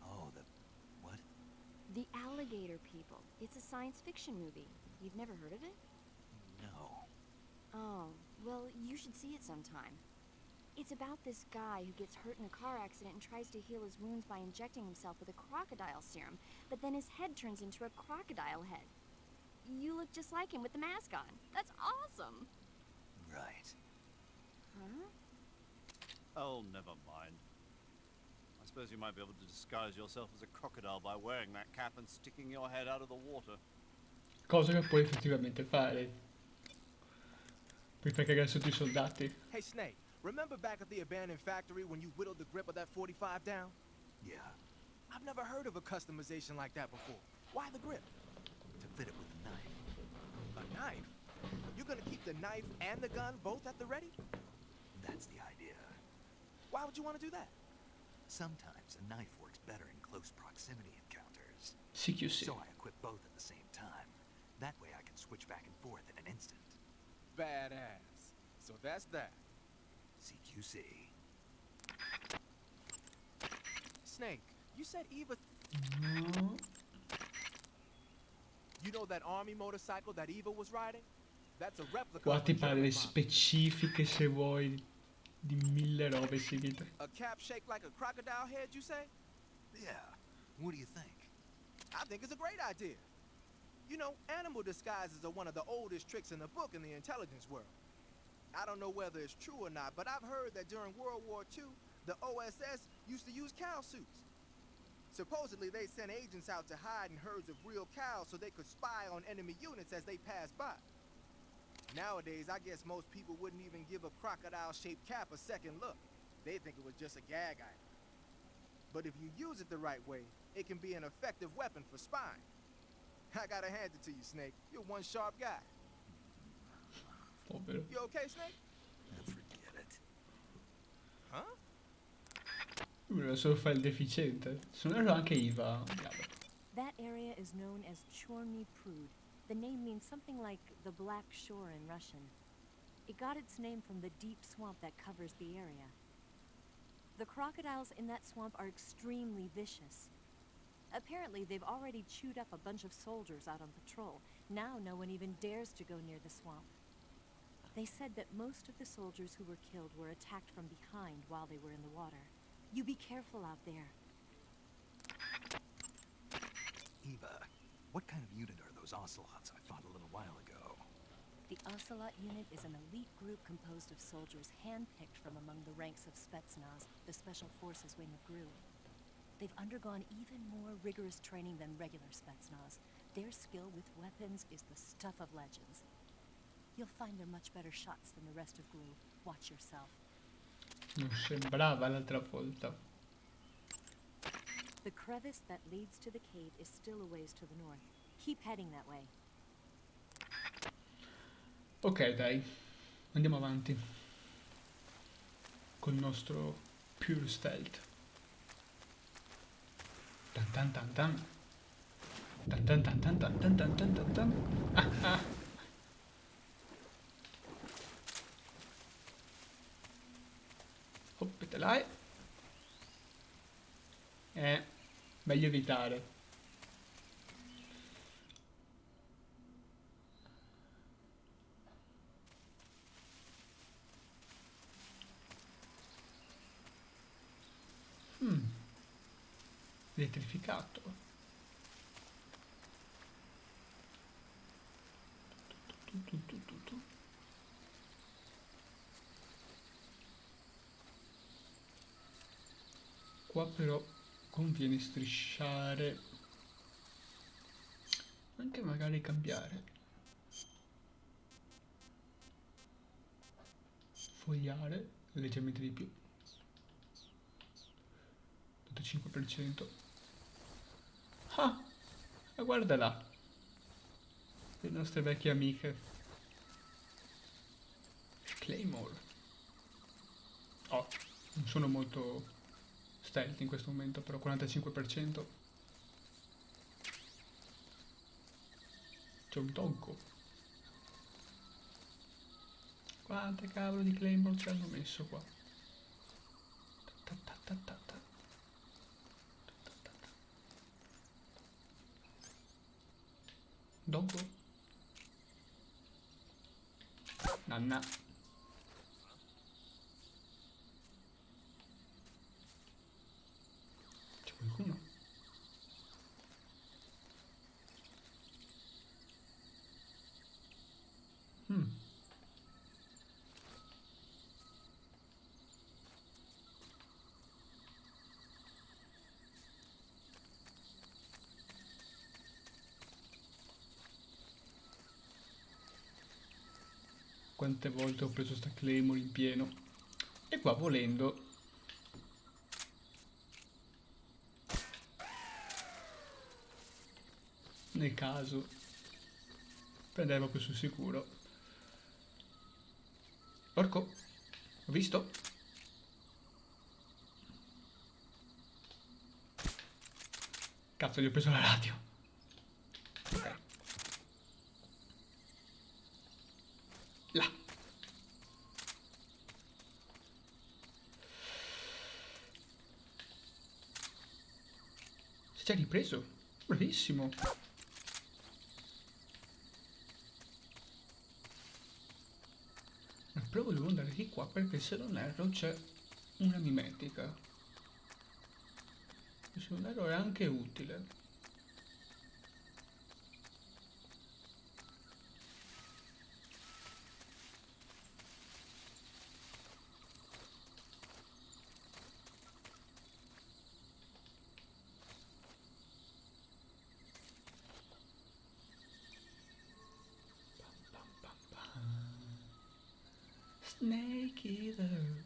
Oh, the... what? The Alligator People. It's a science fiction movie. You've never heard of it? No. Oh, well, you should see it sometime. It's about this guy who gets hurt in a car accident and tries to heal his wounds by injecting himself with a crocodile serum, but then his head turns into a crocodile head. You look just like him with the mask on. That's awesome! Right. Huh? Oh, never mind. I suppose you might be able to disguise yourself as a crocodile by wearing that cap and sticking your head out of the water. Cosa che puoi effettivamente fare. Puoi far cagare sotto I soldati. Hey, Snake, remember back at the abandoned factory when you whittled the grip of that 45 down? Yeah, I've never heard of a customization like that before. Why the grip? to fit it with a knife. A knife? You're gonna keep the knife and the gun both at the ready? That's the idea. Why would you want to do that? Sometimes a knife works better in close proximity encounters. CQC. So I equip both at the same time. That way I can switch back and forth in an instant. Badass. So that's that. CQC. Snake, you said Eva... No. You know that army motorcycle that Eva was riding? That's a replica Qua of ti a parla German le model. specifiche se vuoi di 1000 robe seguite. A cap shaped like a crocodile head, you say? Yeah. What do you think? I think it's a great idea. You know, animal disguises are one of the oldest tricks in the book in the intelligence world. I don't know whether it's true or not, but I've heard that during World War II, the OSS used to use cow suits. Supposedly, they sent agents out to hide in herds of real cows so they could spy on enemy units as they passed by. Nowadays, I guess most people wouldn't even give a crocodile-shaped cap a second look. They think it was just a gag item. But if you use it the right way, it can be an effective weapon for spying. I gotta hand it to you, Snake. You're one sharp guy. Povero. You okay, Snake? Forget it. Huh? Lui voleva solo fare il deficiente. Sono ero anche Iva. Vabbè. That area is known as Chorny Prud. The name means something like the Black Shore in Russian. It got its name from the deep swamp that covers the area. The crocodiles in that swamp are extremely vicious. Apparently, they've already chewed up a bunch of soldiers out on patrol. Now no one even dares to go near the swamp. They said that most of the soldiers who were killed were attacked from behind while they were in the water. You be careful out there. Eva, what kind of unit are those ocelots I fought a little while ago? The Ocelot unit is an elite group composed of soldiers handpicked from among the ranks of Spetsnaz, the Special Forces wing of GRU. They've undergone even more rigorous training than regular Spetsnaz. Their skill with weapons is the stuff of legends. You'll find they're much better shots than the rest of GRU. Watch yourself. Non sembrava l'altra volta. The crevice that leads to the cave is still a ways to the north. Keep heading that way. Ok, dai. Andiamo avanti. Col nostro pure stealth. Tan tan tan tan. Tan tan tan tan tan tan tan tan tan tan. Ah, ah. Oppetelai. Meglio evitare. Elettrificato. Qua però conviene strisciare, anche magari cambiare, fogliare leggermente di più, 85%. Ah, ma guarda là, le nostre vecchie amiche. Claymore. Oh, non sono molto stealth in questo momento, però 45%. C'è un tocco. Quante cavolo di Claymore ci hanno messo qua? Ta ta ta ta ta. Dopo? Nanna. C'è qualcuno? quante volte ho preso sta Claymore in pieno. E qua volendo... nel caso... prendere proprio sul sicuro. Porco, ho visto? Cazzo, gli ho preso la radio. Ok. Là. Si è già ripreso. Bravissimo. Però volevo andare di qua perché se non erro c'è una mimetica. E se non erro è anche utile. Snake Eater.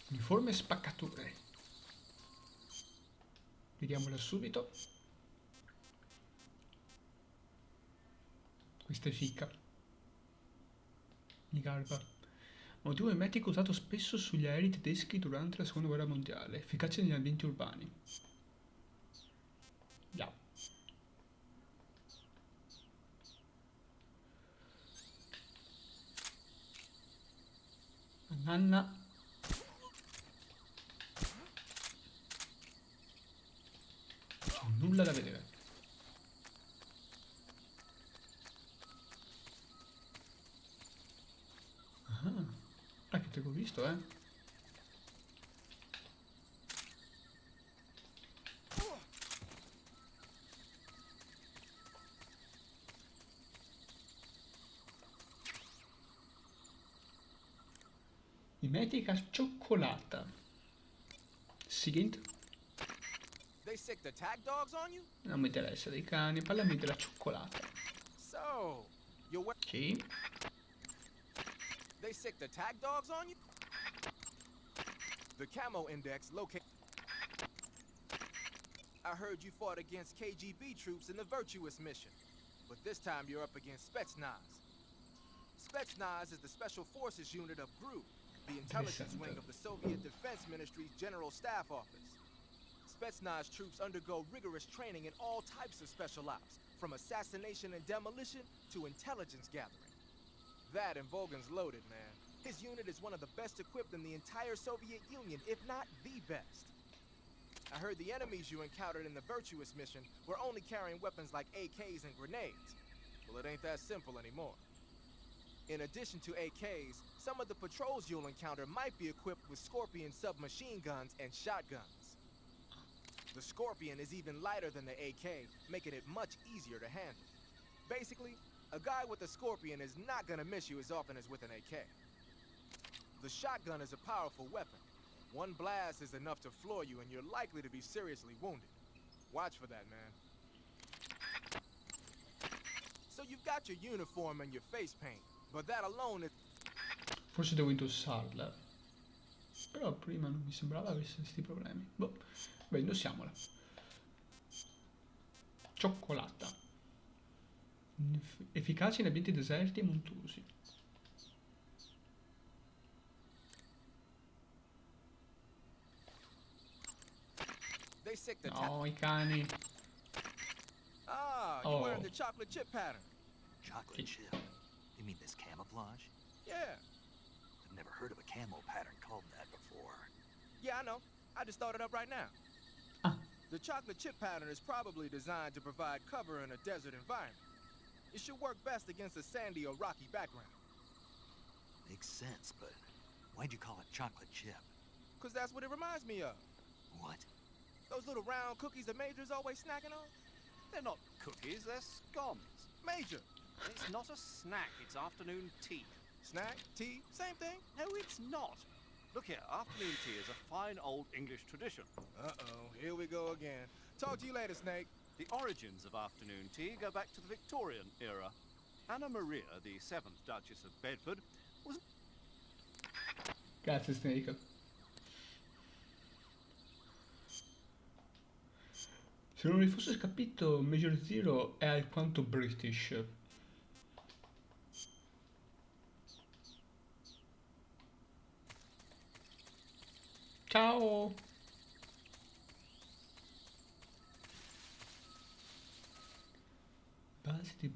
Uniforme spaccature. Vediamola subito. Questa è fica. Mi garba. Motivo mimetico usato spesso sugli aerei tedeschi durante la seconda guerra mondiale. Efficace negli ambienti urbani. Già. Nanna. C'è nulla da vedere. Ah, che te l'ho visto, eh. Mimetica cioccolata. Sigint. They sick the tag dogs on you? Non mi interessa dei cani, parlami della cioccolata. So, you're Sì. They sick the tag dogs on you? The camo index locate. I heard you fought against KGB troops in the Virtuous mission, but this time you're up against Spetsnaz. Spetsnaz is the Special Forces unit of GRU, the intelligence wing of the Soviet Defense Ministry's General Staff Office. Spetsnaz troops undergo rigorous training in all types of special ops, from assassination and demolition to intelligence gathering. That and Vogan's loaded, man. His unit is one of the best equipped in the entire Soviet Union, if not the best. I heard the enemies you encountered in the Virtuous mission were only carrying weapons like AKs and grenades. Well, it ain't that simple anymore. In addition to AKs, some of the patrols you'll encounter might be equipped with Scorpion submachine guns and shotguns. The Scorpion is even lighter than the AK, making it much easier to handle. Basically, a guy with a Scorpion is not gonna miss you as often as with an AK. The shotgun is a powerful weapon. One blast is enough to floor you and you're likely to be seriously wounded. Watch for that, man. So you've got your uniform and your face paint, but that alone is... Forse devo indossarla. Però prima non mi sembrava avesse questi problemi. Boh, beh, indossiamola. Cioccolata. Efficace in ambienti deserti e montuosi. No, i cani. Ah, you wearing the chocolate chip pattern. Chocolate chip? You mean this camouflage? Yeah. I've never heard of a camo pattern called that before. Yeah, I know. I just thought it up right now. Ah. The chocolate chip pattern is probably designed to provide cover in a desert environment. It should work best against a sandy or rocky background. Makes sense, but why'd you call it chocolate chip? 'Cause that's what it reminds me of. What? Those little round cookies that Major's always snacking on? They're not cookies, they're scones. Major! It's not a snack, it's afternoon tea. Snack? Tea? Same thing? No, it's not. Look here, afternoon tea is a fine old English tradition. Uh-oh, here we go again. Talk to you later, Snake. The origins of afternoon tea go back to the Victorian era. Anna Maria, the 7th Duchess of Bedford, was... Grazie Snake. Se non vi fosse capito, Major Zero è alquanto British. Ciao! Base di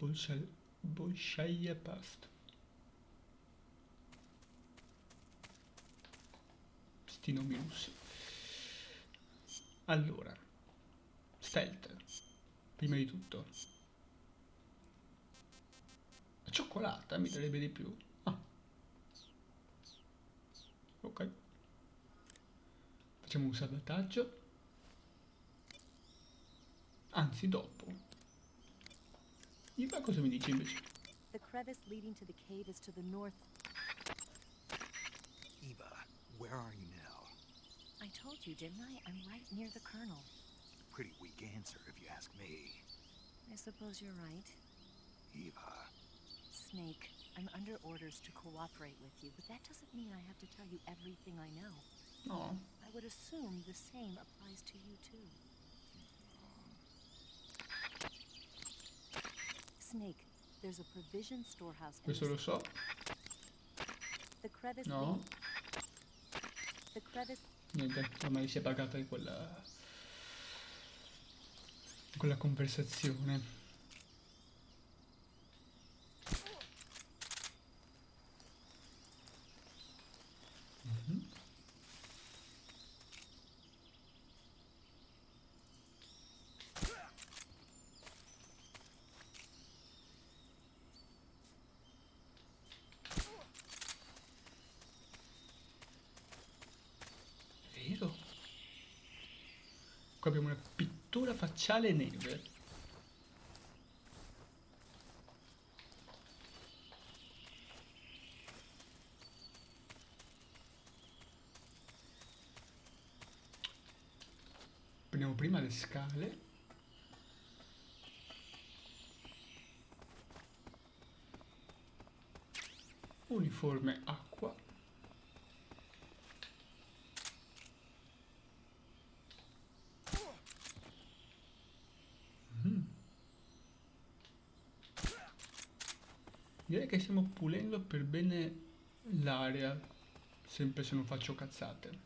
Bolshaia Past. Sti nomi russi. Allora, stealth, prima di tutto. La cioccolata mi darebbe di più. Ah. Ok. Facciamo un salvataggio. Anzi, dopo. Iva, cosa mi dici invece? The crevice leading to the cave is to the north. Eva, where are you now? I told you, didn't I? I'm right near the colonel. Pretty weak answer, if you ask me. I suppose you're right. Eva. Snake, I'm under orders to cooperate with you, but that doesn't mean I have to tell you everything I know. No. I would assume the same applies to you, too. Snake, there's a provision storehouse. Questo lo so. The crevice. No. The crevice. Niente, ormai si è pagata di quella conversazione. Mhm. Vero? Qua abbiamo una pittura facciale neve. Prendiamo prima le scale. Uniforme acqua. Direi che stiamo pulendo per bene l'area, sempre se non faccio cazzate.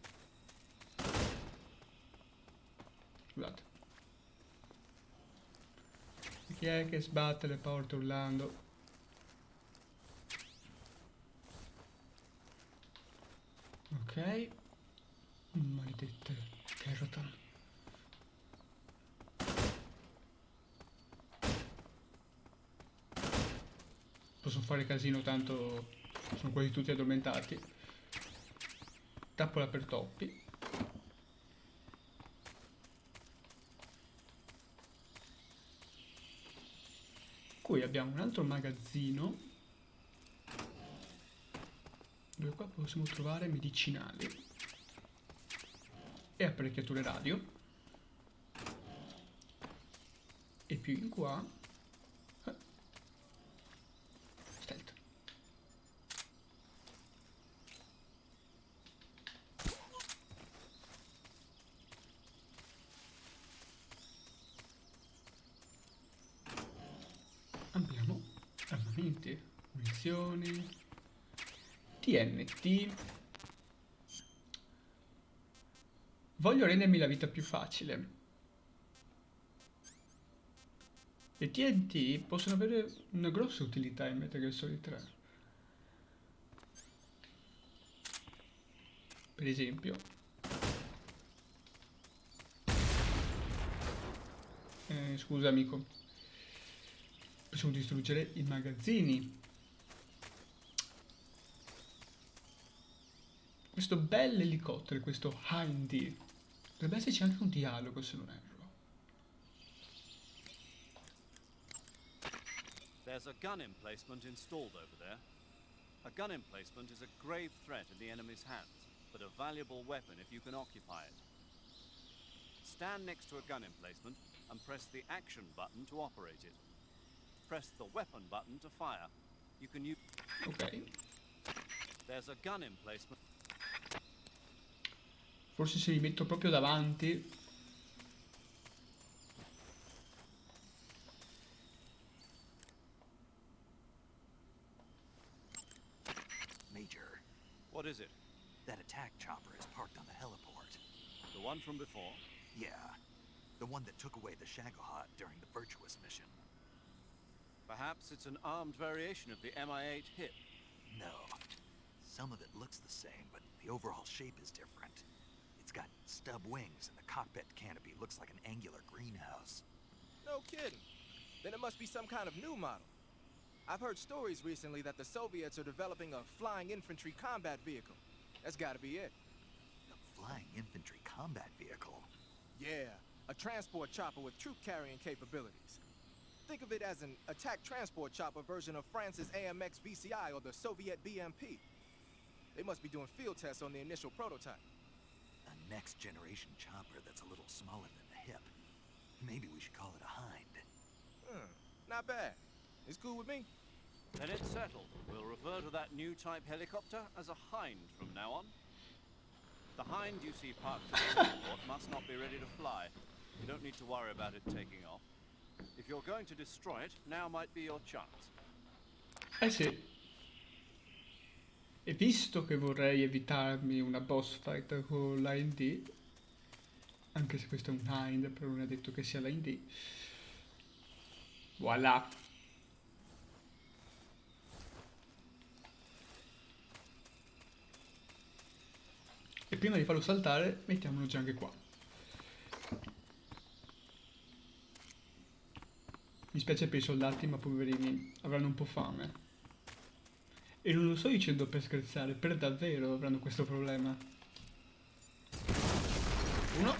Scusate. Chi è che sbatte le porte urlando? Ok. Maledette Kerotan. Posso fare casino, tanto sono quasi tutti addormentati. Tappola per toppi. Qui abbiamo un altro magazzino dove qua possiamo trovare medicinali e apparecchiature radio. E più in qua stealth. Abbiamo armamenti, munizioni, TNT. Voglio rendermi la vita più facile. Le TNT possono avere una grossa utilità in Metal Gear Solid 3. Per esempio, scusa amico, possiamo distruggere i magazzini. Questo bel elicottero, questo Hindy, dovrebbe esserci anche un dialogo se non erro. There's a gun emplacement installed over there. A gun emplacement is a grave threat in the enemy's hands. but a valuable weapon if you can occupy it. Stand next to a gun emplacement and press the action button to operate it. Press the weapon button to fire. You can use... Ok. There's a gun emplacement. Forse se li metto proprio davanti. Major, What is it? that attack chopper is parked on the heliport. The one from before? Yeah, the one that took away the Shagohod during the Virtuous mission. Perhaps it's an armed variation of the Mi-8 hip. No. Some of it looks the same, but the overall shape is different. It's got stub wings, and the cockpit canopy looks like an angular greenhouse. No kidding. Then it must be some kind of new model. I've heard stories recently that the Soviets are developing a flying infantry combat vehicle. That's gotta be it. A flying infantry combat vehicle? Yeah, a transport chopper with troop-carrying capabilities. Think of it as an attack transport chopper version of France's AMX VCI or the Soviet BMP. They must be doing field tests on the initial prototype. A next-generation chopper that's a little smaller than the hip. Maybe we should call it a Hind. Not bad. It's cool with me. Then it's settled. We'll refer to that new type helicopter as a Hind from now on. The Hind you see parked at the airport must not be ready to fly. You don't need to worry about it taking off. If you're going to destroy it, now might be your chance. Eh sì. E visto che vorrei evitarmi una boss fight con l'AMD, anche se questo è un Hind, però non è detto che sia l'AMD, voilà. E prima di farlo saltare, mettiamolo già anche qua. Mi spiace per i soldati, ma poverini avranno un po' fame. E non lo sto dicendo per scherzare, per davvero avranno questo problema. 1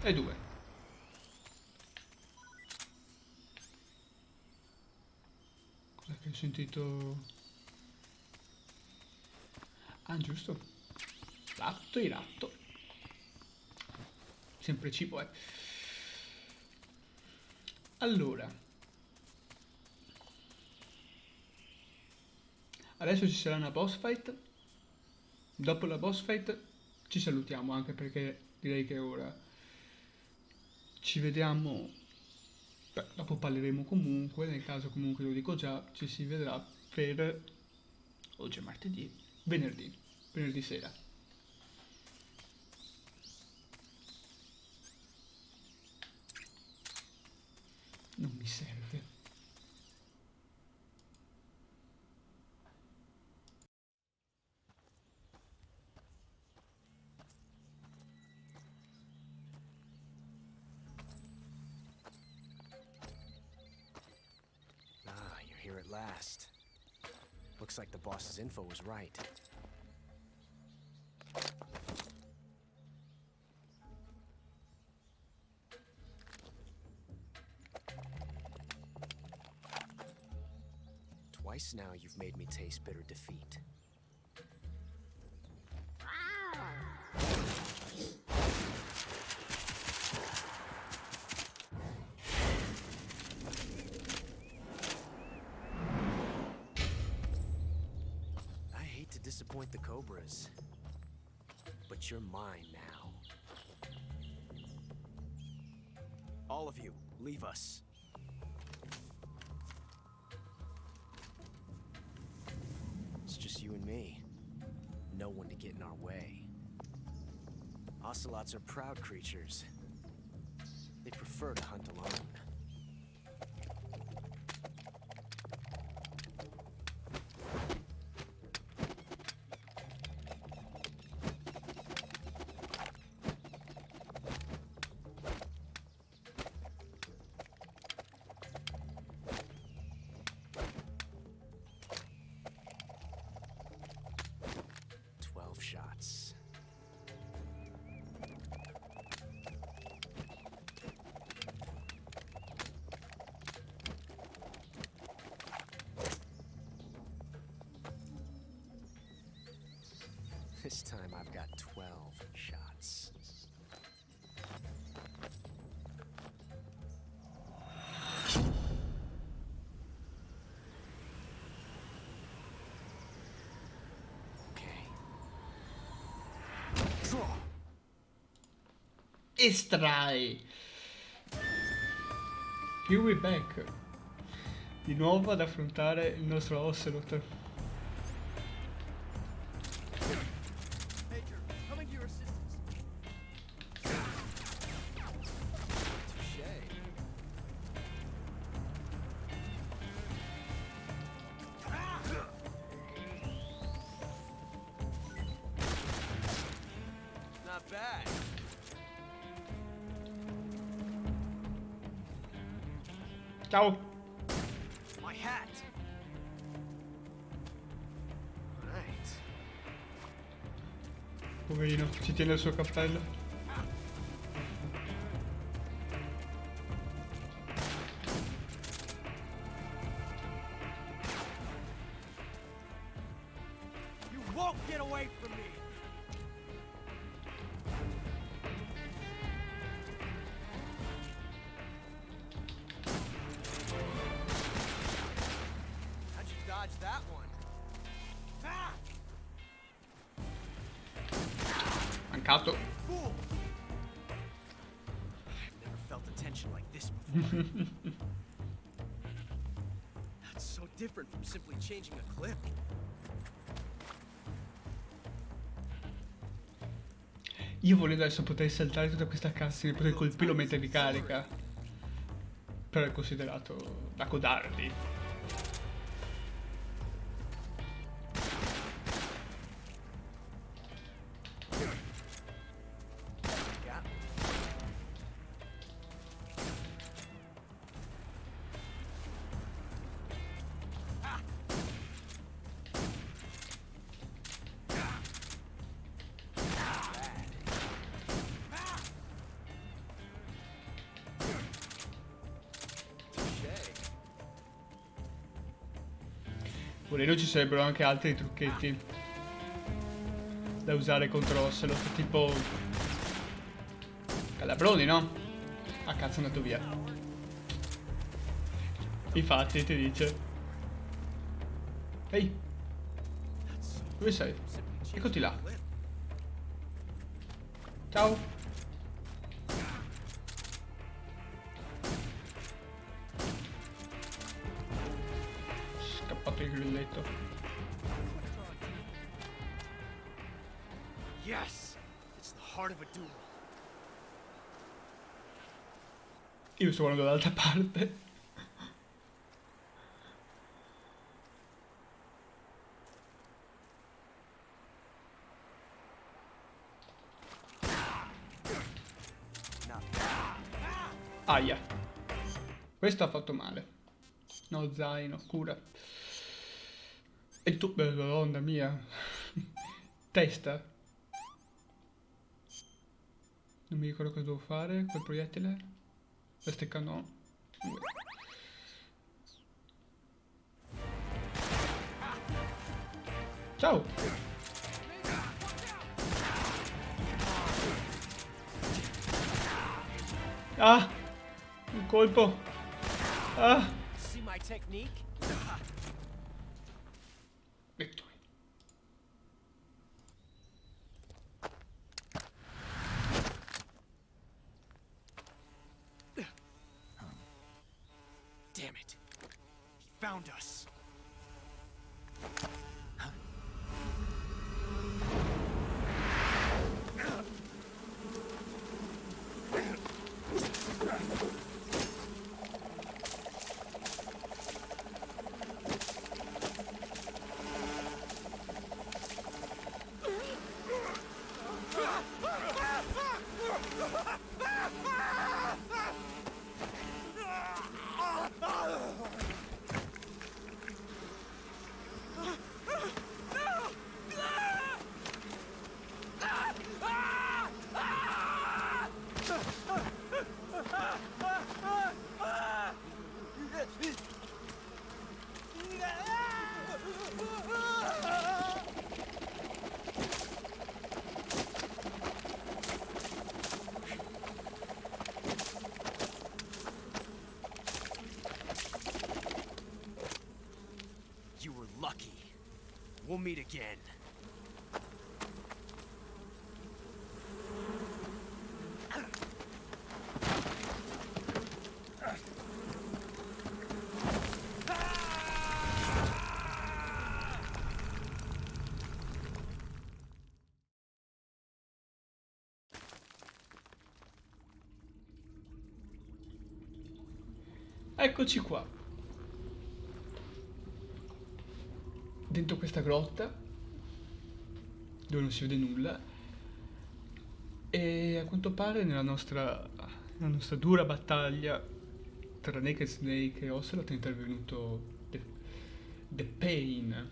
e 2. Cos'è che ho sentito? Ah, giusto. Ratto e ratto. Sempre cibo, Allora. Adesso ci sarà una boss fight. Dopo la boss fight ci salutiamo, anche perché direi che ora ci vediamo. Beh, dopo parleremo comunque, nel caso comunque lo dico già, ci si vedrà per oggi è martedì, venerdì sera. Non mi serve. You're here at last. Looks like the boss's info was right. Twice now you've made me taste bitter defeat. I hate to disappoint the Cobras, but you're mine now. All of you, leave us. It's just you and me. No one to get in our way. Ocelots are proud creatures. They prefer to hunt alone. Shots. This time I've got 12 shots. Okay. Draw. Estrai. Here we back. Di nuovo ad affrontare il nostro Ocelot. Major, coming to your assistance. Touché. Not bad. Ciao. My hat. Right. Poverino, ci tiene il suo cappello. You won't get away from me. How'd you dodge that one? Ah! Mancato. Fool! I've never felt a tension like this before. That's so different from simply changing a clip. Io volendo adesso potrei saltare tutta questa cutscene, potrei colpirlo mentre ricarica. Però è considerato da codardi. Yeah. Volendo ci sarebbero anche altri trucchetti da usare contro Ocelot, tipo calabroni, no? Ah, cazzo, è andato via. Infatti, ti dice. Ehi, dove sei? Eccoti là. Ciao. Scappato il grilletto. Yes! It's the heart of a duel. Io sto guardando dall'altra parte. Aia. Questo ha fatto male. No, zaino, cura. E tu, madonna mia. Testa. Non mi ricordo cosa devo fare. Quel proiettile. Questo è cannone. Ciao. Ah. Un colpo. Ah. See my technique? Victory. Damn it. He found us. We'll meet again. Eccoci qua, dentro questa grotta, dove non si vede nulla, e a quanto pare nella nostra dura battaglia tra Naked Snake e Ocelot è intervenuto The Pain,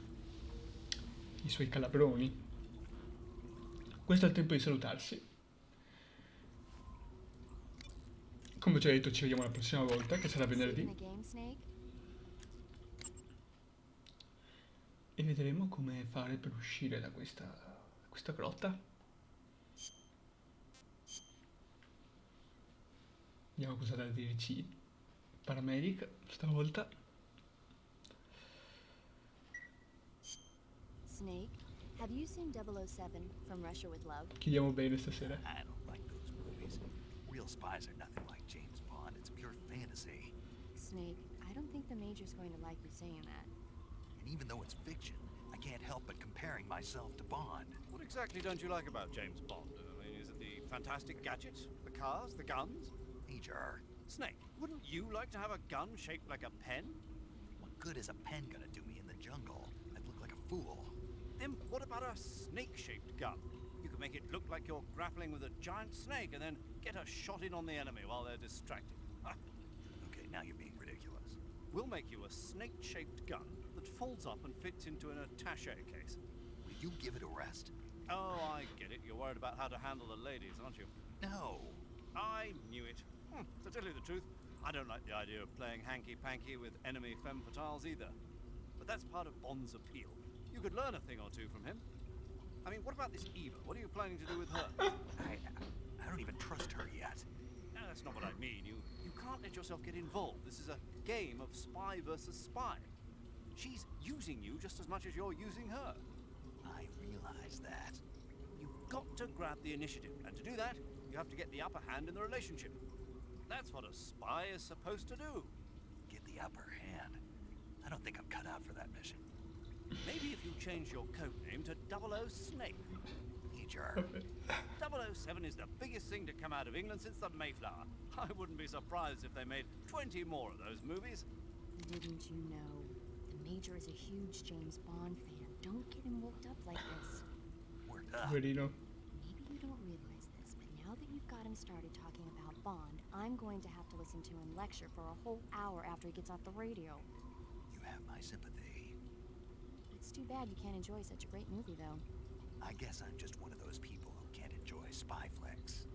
i suoi calabroni. Questo è il tempo di salutarsi. Come ho già detto, ci vediamo la prossima volta, che sarà Safe in venerdì, the game, Snake? e vedremo come fare per uscire da questa grotta. Vediamo cosa da dirci Paramedic stavolta. Snake, have you seen 007 from Russia with Love? Chiediamo bene stasera. I don't like those movies. Real spies are nothing like James Bond. It's pure fantasy. Snake, I don't think the Major's going to like you saying that. And even though it's fiction, I can't help but comparing myself to Bond. What exactly don't you like about James Bond? I mean, is it the fantastic gadgets, the cars, the guns? Major, Snake, wouldn't you like to have a gun shaped like a pen? what good is a pen gonna do me in the jungle? I'd look like a fool. Then what about a snake-shaped gun? You could make it look like you're grappling with a giant snake and then get a shot in on the enemy while they're distracted. Ha! Okay, now you're being ridiculous. We'll make you a snake-shaped gun that folds up and fits into an attaché case. Will you give it a rest? Oh, I get it. You're worried about how to handle the ladies, aren't you? No. I knew it. To tell you the truth, I don't like the idea of playing hanky-panky with enemy femme fatales either. But that's part of Bond's appeal. You could learn a thing or two from him. I mean, what about this Eva? What are you planning to do with her? I don't even trust her yet. No, that's not what I mean. You can't let yourself get involved. This is a game of spy versus spy. She's using you just as much as you're using her. I realize that. You've got to grab the initiative, and to do that, you have to get the upper hand in the relationship. That's what a spy is supposed to do. Get the upper hand. I don't think I'm cut out for that mission. Maybe if you change your code name to 00 Snake. Major. 007 is the biggest thing to come out of England since the Mayflower. I wouldn't be surprised if they made 20 more of those movies. Didn't you know? The Major is a huge James Bond fan. Don't get him worked up like this. Worked up? Poverino. Maybe you don't realize this, but now that you've got him started talking about Bond, I'm going to have to listen to him lecture for a whole hour after he gets off the radio. You have my sympathy. It's too bad you can't enjoy such a great movie, though. I guess I'm just one of those people who can't enjoy spy flicks.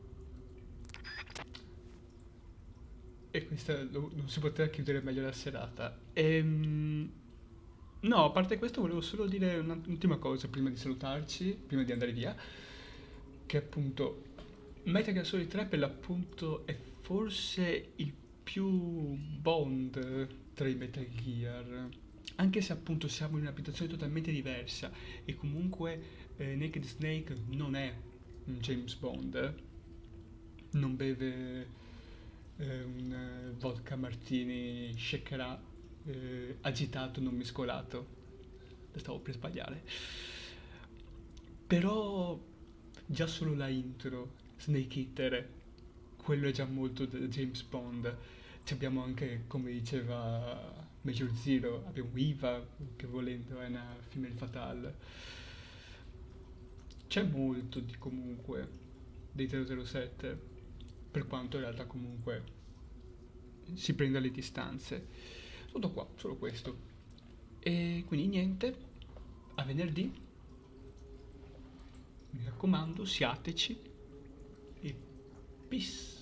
E questa non si poteva chiudere meglio la serata. No, a parte questo volevo solo dire un'ultima cosa prima di salutarci, prima di andare via, che appunto Metal Gear Solid 3 per l'appunto è forse il più Bond tra i Metal Gear, anche se appunto siamo in un'abitazione totalmente diversa e comunque Naked Snake non è un James Bond, non beve un vodka martini shakerà agitato non mescolato, stavo per sbagliare, però già solo la intro Snake Eater, quello è già molto da James Bond. Ci abbiamo anche, come diceva Major Zero, abbiamo Eva che volendo è una femelle fatale, c'è molto di comunque dei 007, per quanto in realtà comunque si prenda le distanze. Tutto qua, solo questo. E quindi niente, a venerdì, mi raccomando, siateci e peace.